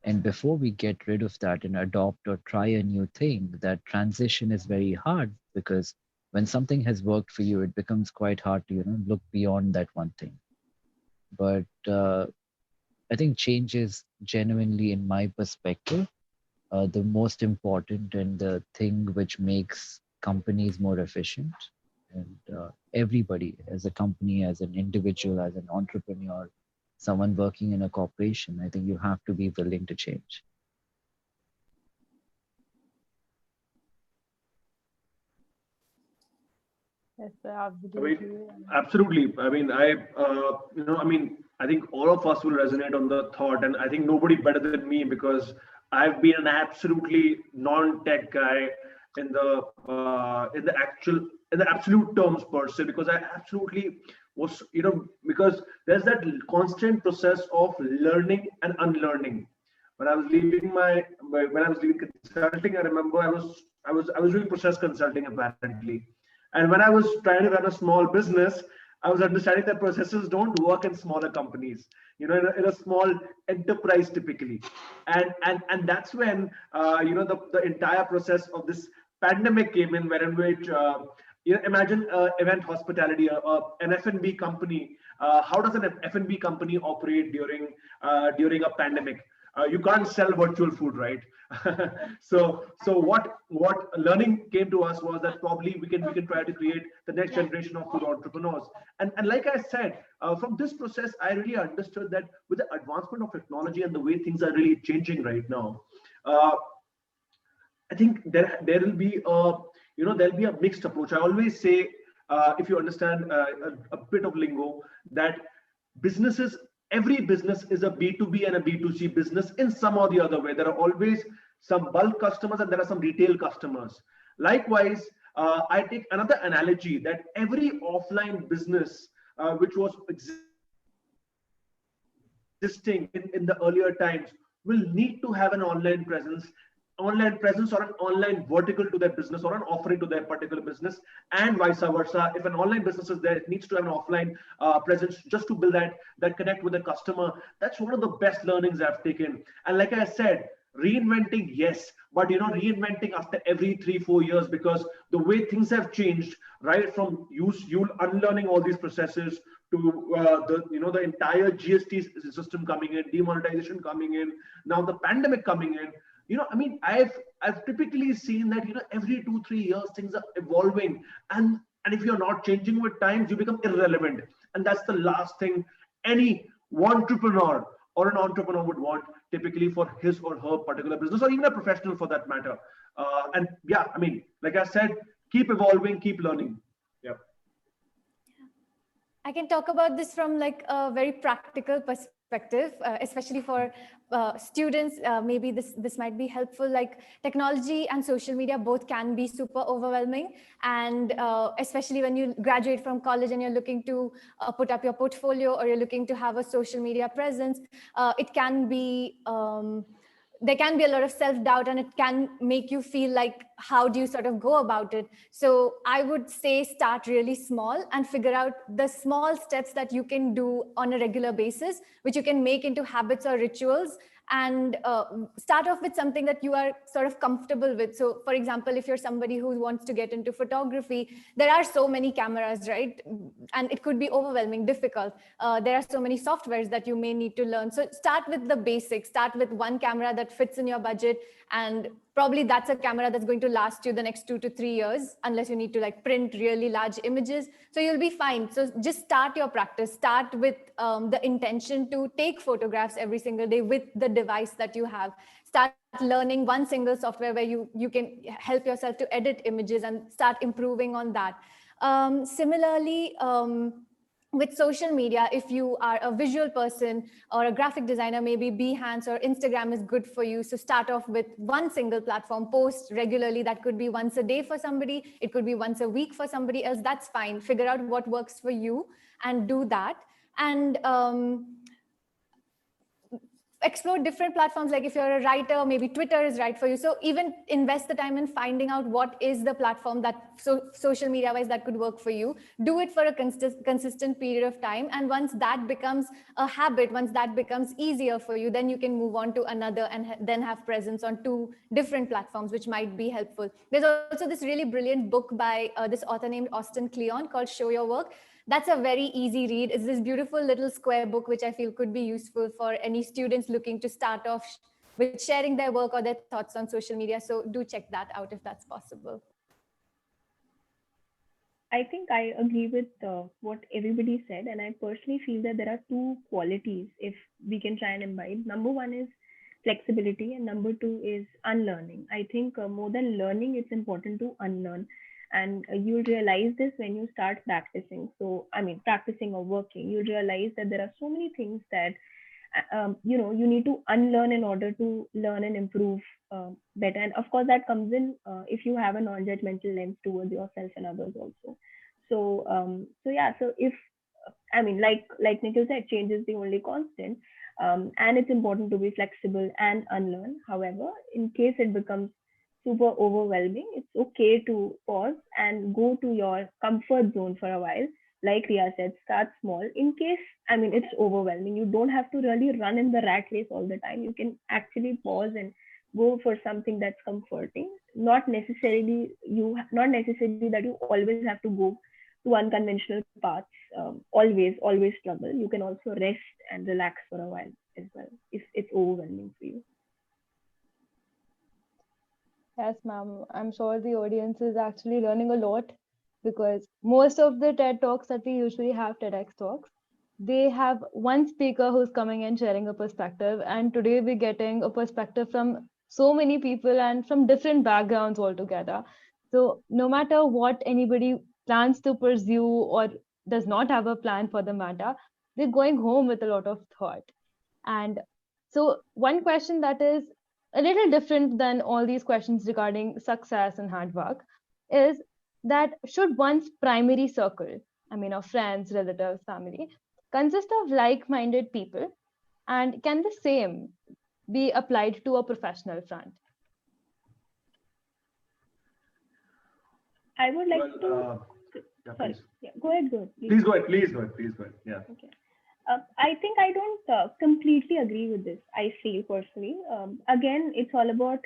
And before we get rid of that and adopt or try a new thing, that transition is very hard, because when something has worked for you, it becomes quite hard to, look beyond that one thing. But I think change is genuinely, in my perspective, the most important and the thing which makes companies more efficient. And everybody, as a company, as an individual, as an entrepreneur, someone working in a corporation, I think you have to be willing to change. Yes, sir, I absolutely. mean, absolutely. I mean, I think all of us will resonate on the thought, and I think nobody better than me, because I've been an absolutely non-tech guy in the absolute terms per se, because I absolutely was, because there's that constant process of learning and unlearning. When I was leaving consulting, I remember I was doing process consulting apparently. And when I was trying to run a small business, I was understanding that processes don't work in smaller companies, in a small enterprise typically. And that's when, the entire process of this pandemic came in, wherein which, imagine event hospitality, an F&B company. How does an F&B company operate during a pandemic? You can't sell virtual food, right? So what learning came to us was that probably we can try to create the next generation of food entrepreneurs. And like I said, from this process, I really understood that with the advancement of technology and the way things are really changing right now, I think there will be there'll be a mixed approach. I always say, if you understand a bit of lingo, that businesses, every business is a B2B and a B2C business in some or the other way. There are always some bulk customers and there are some retail customers. Likewise, I take another analogy that every offline business which was existing in the earlier times will need to have an online presence or an online vertical to their business or an offering to their particular business, and vice versa. If an online business is there, it needs to have an offline presence just to build that connect with the customer. That's one of the best learnings I've taken. And like I said, reinventing, yes, but reinventing after every 3-4 years, because the way things have changed, right from you unlearning all these processes to the entire GST system coming in, demonetization coming in, now the pandemic coming in. I've typically seen that every 2-3 years things are evolving, and if you're not changing with times, you become irrelevant. And that's the last thing any entrepreneur or an entrepreneur would want, typically, for his or her particular business, or even a professional for that matter. And yeah, like I said, keep evolving, keep learning. Yeah. I can talk about this from like a very practical perspective, especially for students. Maybe this might be helpful. Like, technology and social media both can be super overwhelming, and especially when you graduate from college and you're looking to put up your portfolio, or you're looking to have a social media presence, it can be there can be a lot of self-doubt, and it can make you feel like, how do you sort of go about it? So I would say start really small and figure out the small steps that you can do on a regular basis, which you can make into habits or rituals, and start off with something that you are sort of comfortable with. So for example, if you're somebody who wants to get into photography, there are so many cameras, right? And it could be overwhelming, difficult. There are so many softwares that you may need to learn. So start with the basics, start with one camera that fits in your budget, and probably that's a camera that's going to last you the next 2 to 3 years, unless you need to like print really large images. So you'll be fine. So just start your practice. Start with the intention to take photographs every single day with the device that you have. Start learning one single software where you can help yourself to edit images, and start improving on that. Similarly, with social media, if you are a visual person or a graphic designer, maybe Behance or Instagram is good for you. So start off with one single platform, post regularly. That could be once a day for somebody. It could be once a week for somebody else. That's fine. Figure out what works for you and do that. And explore different platforms. Like if you're a writer, maybe Twitter is right for you. So even invest the time in finding out what is the platform that social media wise that could work for you. Do it for a consistent period of time. And once that becomes a habit, once that becomes easier for you, then you can move on to another and then have presence on 2 different platforms, which might be helpful. There's also this really brilliant book by this author named Austin Kleon called Show Your Work. That's a very easy read. It's this beautiful little square book, which I feel could be useful for any students looking to start off with sharing their work or their thoughts on social media. So do check that out if that's possible. I think I agree with what everybody said, and I personally feel that there are 2 qualities if we can try and imbibe. Number 1 is flexibility, and number 2 is unlearning. I think more than learning, it's important to unlearn, and you'll realize this when you start practicing. So, I mean, practicing or working, you realize that there are so many things that you need to unlearn in order to learn and improve better. And of course, that comes in if you have a non-judgmental lens towards yourself and others also. So yeah. So if I mean, like Nikhil said, change is the only constant, and it's important to be flexible and unlearn. However, in case it becomes super overwhelming, it's okay to pause and go to your comfort zone for a while. Like Ria said, start small. In case, I mean, it's overwhelming, you don't have to really run in the rat race all the time. You can actually pause and go for something that's comforting. Not necessarily that you always have to go to unconventional paths. Always struggle. You can also rest and relax for a while as well if it's overwhelming for you. Yes, ma'am. I'm sure the audience is actually learning a lot because most of the TED Talks that we usually have, TEDx Talks, they have one speaker who's coming and sharing a perspective. And today we're getting a perspective from so many people and from different backgrounds altogether. So no matter what anybody plans to pursue or does not have a plan for the matter, they're going home with a lot of thought. And so one question that is a little different than all these questions regarding success and hard work is that should one's primary circle, I mean, of friends, relatives, family, consist of like-minded people, and can the same be applied to a professional front? I would like Well, to. yeah, Sorry. please. Yeah, go ahead. Please go ahead. Please go ahead. Yeah. Okay. I think I don't completely agree with this. I feel personally. Again, it's all about,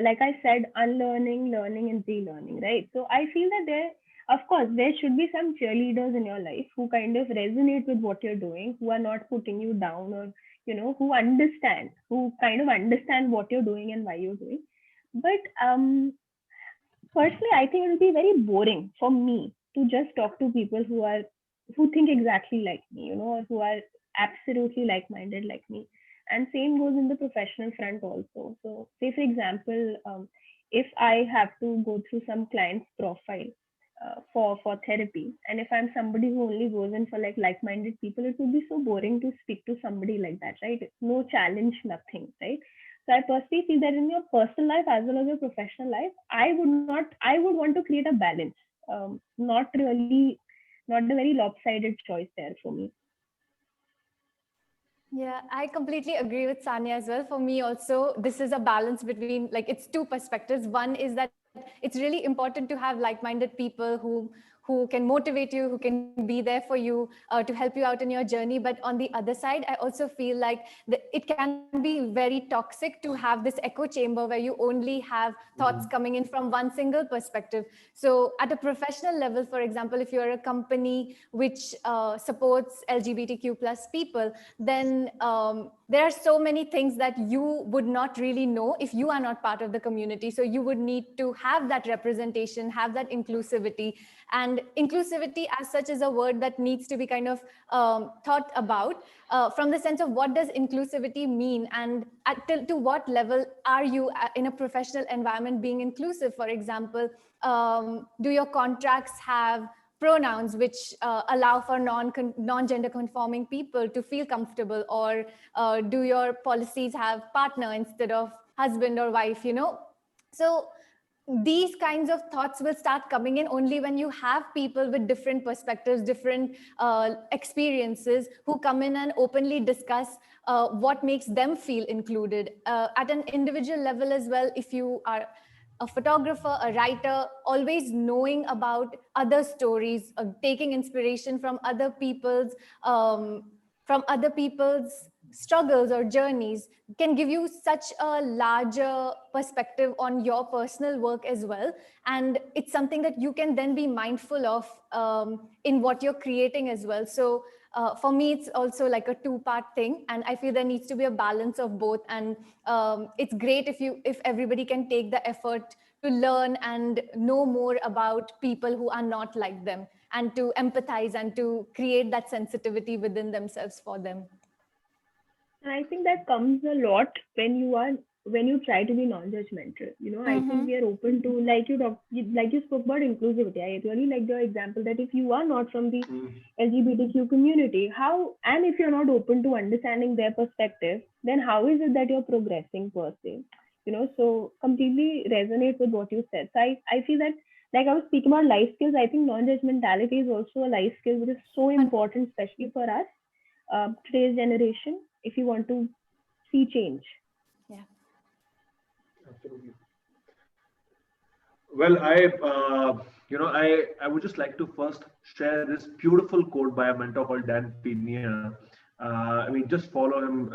like I said, unlearning, learning, and relearning, right? So I feel that of course, there should be some cheerleaders in your life who kind of resonate with what you're doing, who are not putting you down, or who kind of understand what you're doing and why you're doing. But personally, I think it will be very boring for me to just talk to people who think exactly like me, or who are absolutely like-minded like me. And same goes in the professional front also. So say for example, if I have to go through some client's profile for therapy, and if I'm somebody who only goes in for like-minded people, it would be so boring to speak to somebody like that, right? No challenge, nothing, right? So I personally feel that in your personal life as well as your professional life, I would want to create a balance. Not a very lopsided choice there for me. Yeah, I completely agree with Sanya as well. For me also, this is a balance between, like, it's 2 perspectives. One is that it's really important to have like-minded people who can motivate you, who can be there for you, to help you out in your journey. But on the other side, I also feel like it can be very toxic to have this echo chamber where you only have thoughts coming in from one single perspective. So at a professional level, for example, if you're a company which supports LGBTQ plus people, then there are so many things that you would not really know if you are not part of the community. So you would need to have that representation, have that inclusivity. And inclusivity as such is a word that needs to be kind of thought about from the sense of what does inclusivity mean, and to what level are you in a professional environment being inclusive. For example, do your contracts have pronouns which allow for non-gender conforming people to feel comfortable, or do your policies have partner instead of husband or wife, So these kinds of thoughts will start coming in only when you have people with different perspectives, different experiences, who come in and openly discuss what makes them feel included at an individual level as well. If you are a photographer, a writer, always knowing about other stories, taking inspiration from other people's struggles or journeys, can give you such a larger perspective on your personal work as well. And it's something that you can then be mindful of in what you're creating as well. So for me, it's also like a two-part thing, and I feel there needs to be a balance of both. And it's great if everybody can take the effort to learn and know more about people who are not like them, and to empathize and to create that sensitivity within themselves for them. And I think that comes a lot when you try to be non-judgmental. I think we are open to, like you spoke about inclusivity. I really like the example that if you are not from the LGBTQ community, how, and if you're not open to understanding their perspective, then how is it that you're progressing per se? So completely resonate with what you said. So I feel that, like I was speaking about life skills, I think non-judgmentality is also a life skill which is so important, especially for us, today's generation, if you want to see change. Yeah. Absolutely. Well, I would just like to first share this beautiful quote by a mentor called Dan Pena. Just follow him.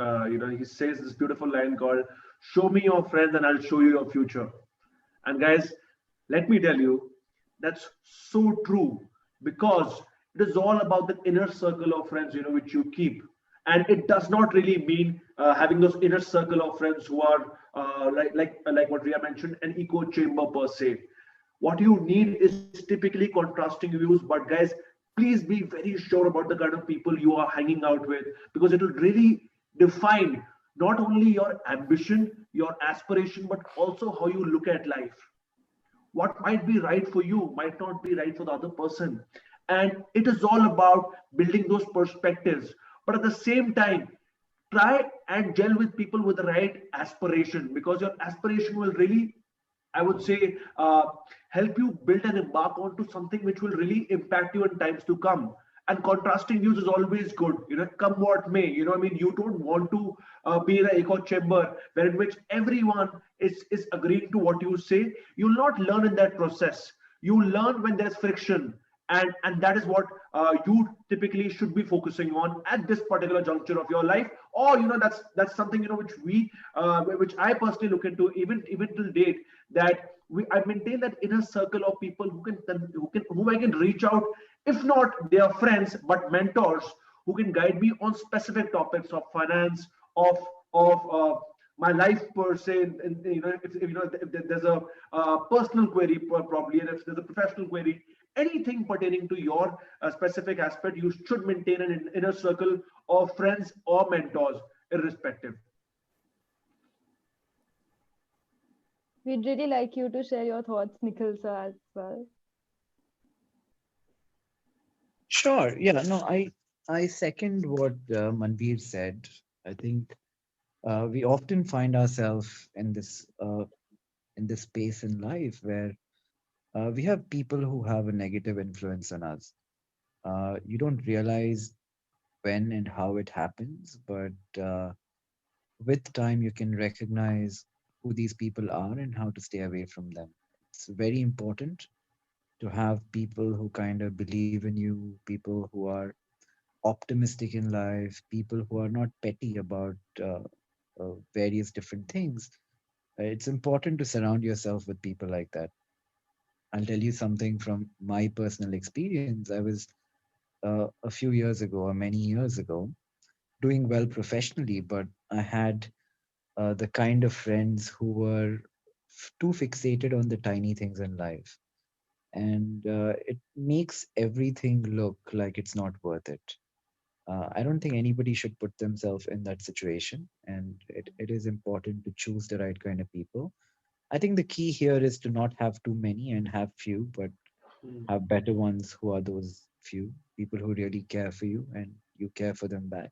He says this beautiful line called, "Show me your friends and I'll show you your future." And guys, let me tell you, that's so true, because it is all about the inner circle of friends, which you keep. And it does not really mean having those inner circle of friends who are like what Ria mentioned, an echo chamber per se. What you need is typically contrasting views, but guys, please be very sure about the kind of people you are hanging out with, because it will really define not only your ambition, your aspiration, but also how you look at life. What might be right for you might not be right for the other person. And it is all about building those perspectives. But at the same time, try and gel with people with the right aspiration, because your aspiration will really, I would say, help you build and embark onto something which will really impact you in times to come. And contrasting views is always good, come what may. You don't want to be in an echo chamber where in which everyone is agreeing to what you say. You'll not learn in that process. You learn when there's friction, and that is what you typically should be focusing on at this particular juncture of your life. Or that's something which I personally look into, even till date, that I maintain that inner circle of people whom I can reach out, if not their friends but mentors, who can guide me on specific topics of finance, of my life per se. And if there's a personal query, probably, and if there's a professional query, anything pertaining to your specific aspect, you should maintain an inner circle of friends or mentors, irrespective. We'd really like you to share your thoughts, Nikhil sir, as well. Sure. Yeah. No, I second what Manvir said. I think we often find ourselves in this space in life where we have people who have a negative influence on us. You don't realize when and how it happens, but with time you can recognize who these people are and how to stay away from them. It's very important to have people who kind of believe in you, people who are optimistic in life, people who are not petty about various different things. It's important to surround yourself with people like that. I'll tell you something from my personal experience. I was a few years ago, or many years ago, doing well professionally, but I had the kind of friends who were too fixated on the tiny things in life. And it makes everything look like it's not worth it. I don't think anybody should put themselves in that situation, and it is important to choose the right kind of people. I think the key here is to not have too many and have few, but have better ones who are those few people who really care for you and you care for them back.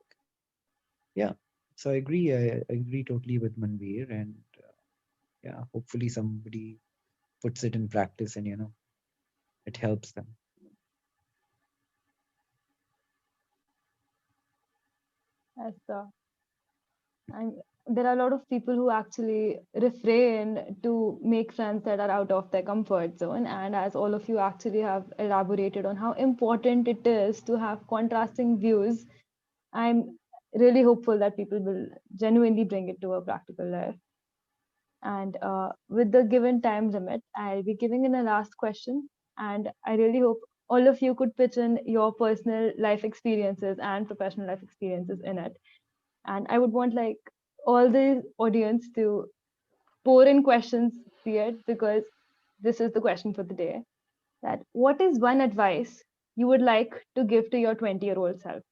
Yeah. So I agree. I agree totally with Manveer, and yeah, hopefully somebody puts it in practice, and it helps them. As and there are a lot of people who actually refrain to make friends that are out of their comfort zone. And as all of you actually have elaborated on how important it is to have contrasting views, I'm really hopeful that people will genuinely bring it to a practical life. And with the given time limit, I'll be giving in a last question. And I really hope all of you could pitch in your personal life experiences and professional life experiences in it. And I would want like all the audience to pour in questions to it, because this is the question for the day. That what is one advice you would like to give to your 20-year-old self?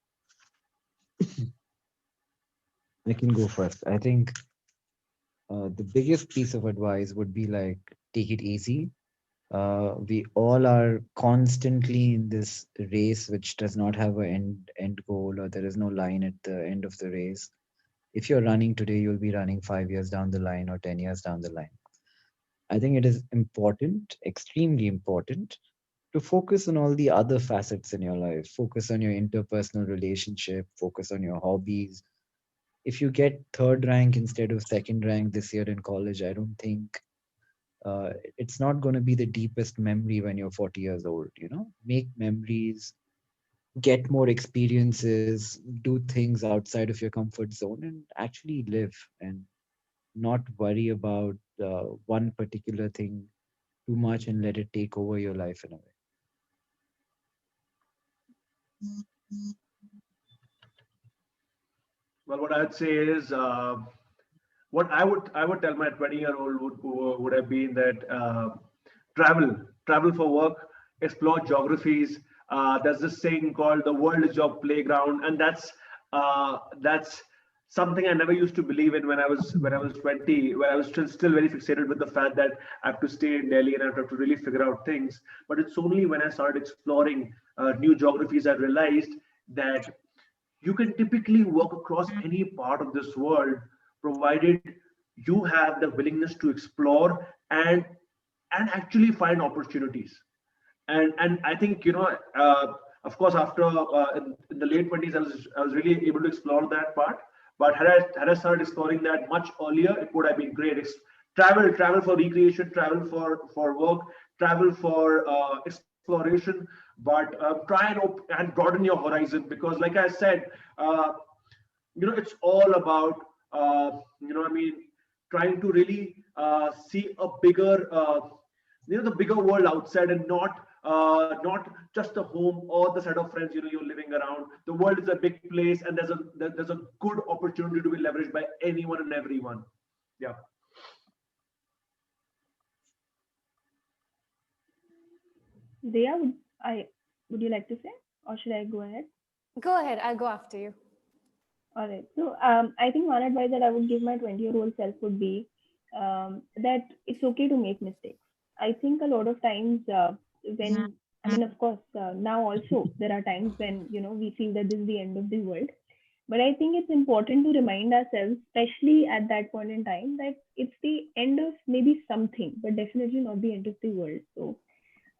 I can go first. I think the biggest piece of advice would be like, take it easy. We all are constantly in this race, which does not have an end goal, or there is no line at the end of the race. If you're running today, you'll be running 5 years down the line or 10 years down the line. I think it is important, extremely important, to focus on all the other facets in your life. Focus on your interpersonal relationship, focus on your hobbies. If you get third rank instead of second rank this year in college, I don't think it's not going to be the deepest memory when you're 40 years old. Make memories, get more experiences, do things outside of your comfort zone, and actually live, and not worry about one particular thing too much and let it take over your life in a way. Well, what I'd say is, what I would tell my 20-year-old would have been that, travel for work, explore geographies. There's this saying called the world is your playground, and that's something I never used to believe in when I was 20, where I was still very fixated with the fact that I have to stay in Delhi and I have to really figure out things. But it's only when I started exploring new geographies I realized that you can typically work across any part of this world, provided you have the willingness to explore and actually find opportunities. And I think, of course, after in the late 20s, I was really able to explore that part. But had I started exploring that much earlier, it would have been great. Travel for recreation, travel for work, travel for exploration, but try and broaden your horizon, because, like I said, uh, it's all about, I mean, trying to really see a bigger, the bigger world outside, and not just the home or the set of friends you're living around. The world is a big place, and there's a good opportunity to be leveraged by anyone and everyone. Yeah. Zia, would you like to say, or should I go ahead? Go ahead, I'll go after you. All right. So I think one advice that I would give my 20-year-old self would be that it's okay to make mistakes. I think a lot of times when, I mean, of course, now also there are times when, we feel that this is the end of the world. But I think it's important to remind ourselves, especially at that point in time, that it's the end of maybe something, but definitely not the end of the world. So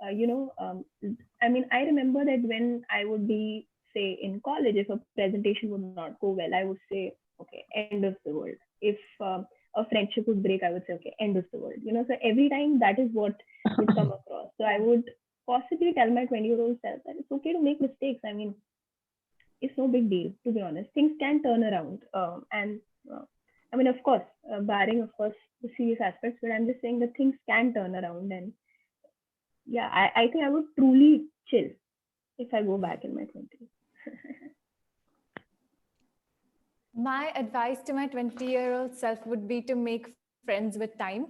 I mean, I remember that when I would be, say, in college, if a presentation would not go well, I would say, okay, end of the world. If a friendship would break, I would say, okay, end of the world. So every time that is what would come across. So I would possibly tell my 20-year-old self that it's okay to make mistakes. I mean, it's no big deal, to be honest. Things can turn around. And I mean, of course, barring, of course, the serious aspects, but I'm just saying that things can turn around. And yeah, I think I would truly chill if I go back in my 20s. My advice to my 20-year-old self would be to make friends with time.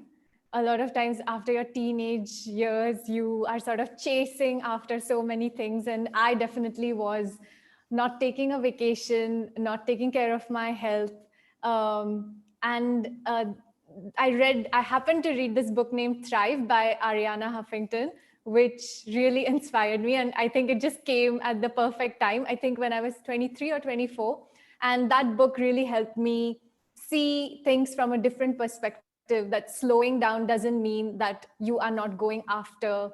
A lot of times after your teenage years, you are sort of chasing after so many things. And I definitely was not taking a vacation, not taking care of my health. I happened to read this book named Thrive by Ariana Huffington, which really inspired me. And I think it just came at the perfect time. I think when I was 23 or 24. And that book really helped me see things from a different perspective. perspective that slowing down doesn't mean that you are not going after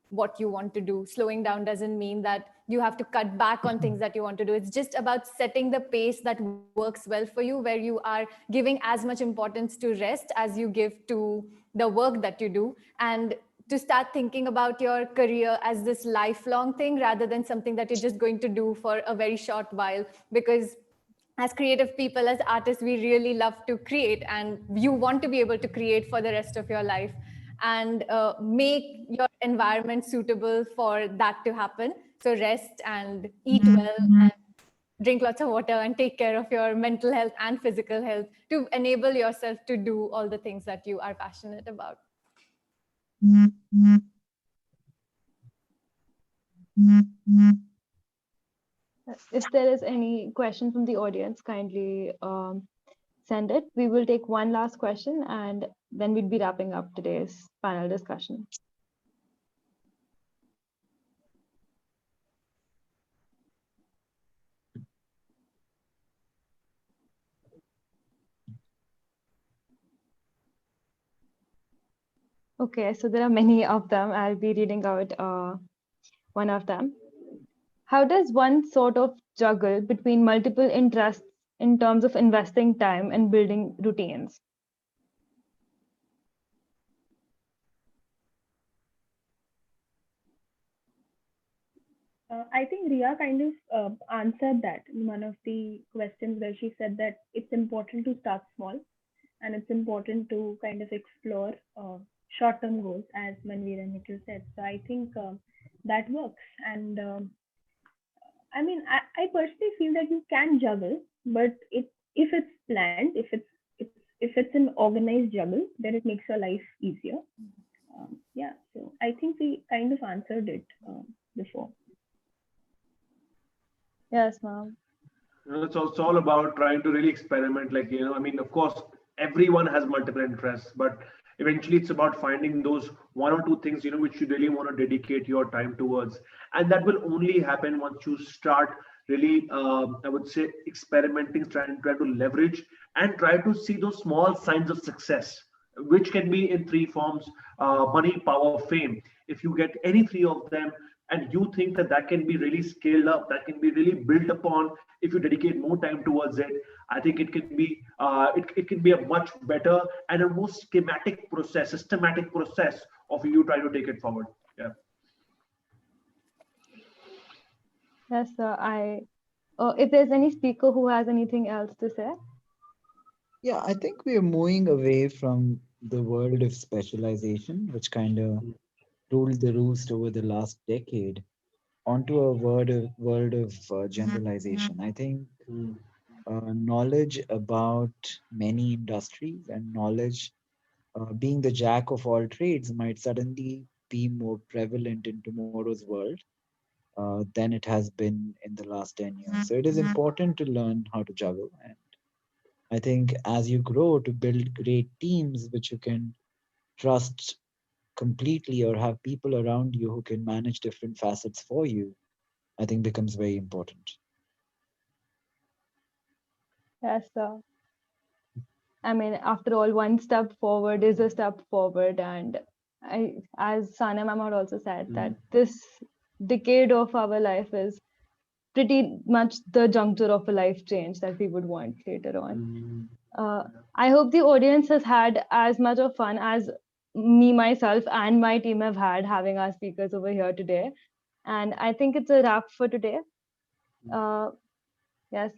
what you want to do. Slowing down doesn't mean that you have to cut back on things that you want to do. It's just about setting the pace that works well for you, where you are giving as much importance to rest as you give to the work that you do, and to start thinking about your career as this lifelong thing rather than something that you're just going to do for a very short while. Because as creative people, as artists, we really love to create, and you want to be able to create for the rest of your life, and make your environment suitable for that to happen. So rest and eat well and drink lots of water and take care of your mental health and physical health to enable yourself to do all the things that you are passionate about. If there is any question from the audience, kindly send it. We will take one last question and then we'd be wrapping up today's panel discussion. Okay, so there are many of them. I'll be reading out one of them. How does one sort of juggle between multiple interests in terms of investing time and building routines? I think Ria kind of answered that in one of the questions where she said that it's important to start small and it's important to kind of explore short-term goals, as Manvir and Nikhil said. So I think that works. And I mean, I personally feel that you can juggle, but if it's planned, if it's an organized juggle, then it makes your life easier. Yeah, so I think we kind of answered it before. Yes, ma'am. It's all about trying to really experiment. Like, I mean, of course, everyone has multiple interests, but eventually it's about finding those one or two things, which you really want to dedicate your time towards. And that will only happen once you start really, I would say, experimenting, trying to leverage and try to see those small signs of success, which can be in three forms: money, power, fame. If you get any three of them, and you think that that can be really scaled up, that can be really built upon if you dedicate more time towards it, I think it can be it can be a much better and a more schematic process, systematic process of you trying to take it forward. Yeah. Yes, sir. If there's any speaker who has anything else to say. Yeah, I think we are moving away from the world of specialization, which kind of ruled the roost over the last decade, onto a world of generalization. I think knowledge about many industries and knowledge being the jack of all trades might suddenly be more prevalent in tomorrow's world than it has been in the last 10 years. So it is important to learn how to juggle. And I think as you grow, to build great teams which you can trust completely or have people around you who can manage different facets for you, I think becomes very important. Yes, sir. I mean, after all, one step forward is a step forward. And as Sana ma'am had also said, that this decade of our life is pretty much the juncture of a life change that we would want later on. I hope the audience has had as much of fun as me, myself, and my team have had having our speakers over here today. And I think it's a wrap for today. Yes,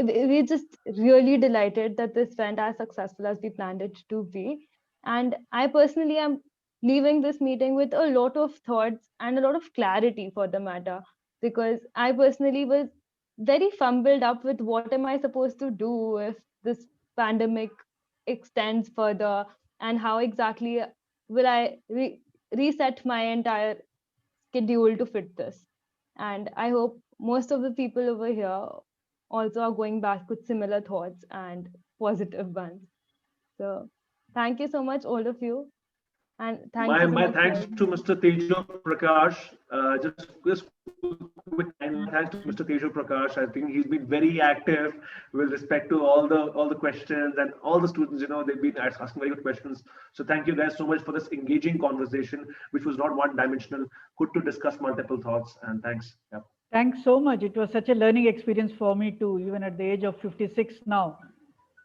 we're just really delighted that this went as successful as we planned it to be. And I personally am leaving this meeting with a lot of thoughts and a lot of clarity for the matter, because I personally was very fumbled up with what am I supposed to do if this pandemic extends further, and how exactly will I reset my entire schedule to fit this. And I hope most of the people over here also are going back with similar thoughts and positive ones. So thank you so much, all of you. And thank My you so my much. thanks Guys. to Mr. Tejo Prakash. Just quick time. Thanks to Mr. Tejo Prakash. I think he's been very active with respect to all the questions, and all the students. They've been asking very good questions. So thank you guys so much for this engaging conversation, which was not one dimensional. Good to discuss multiple thoughts. And thanks. Yeah. Thanks so much. It was such a learning experience for me too, even at the age of 56 now.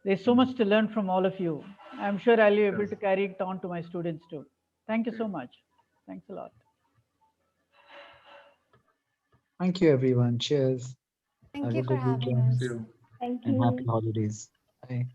There's so much to learn from all of you. I'm sure I'll be able to carry it on to my students too. Thank you so much. Thanks a lot. Thank you, everyone. Cheers. Thank Have you a for good having weekend us. See you. Thank and happy you. holidays. Bye.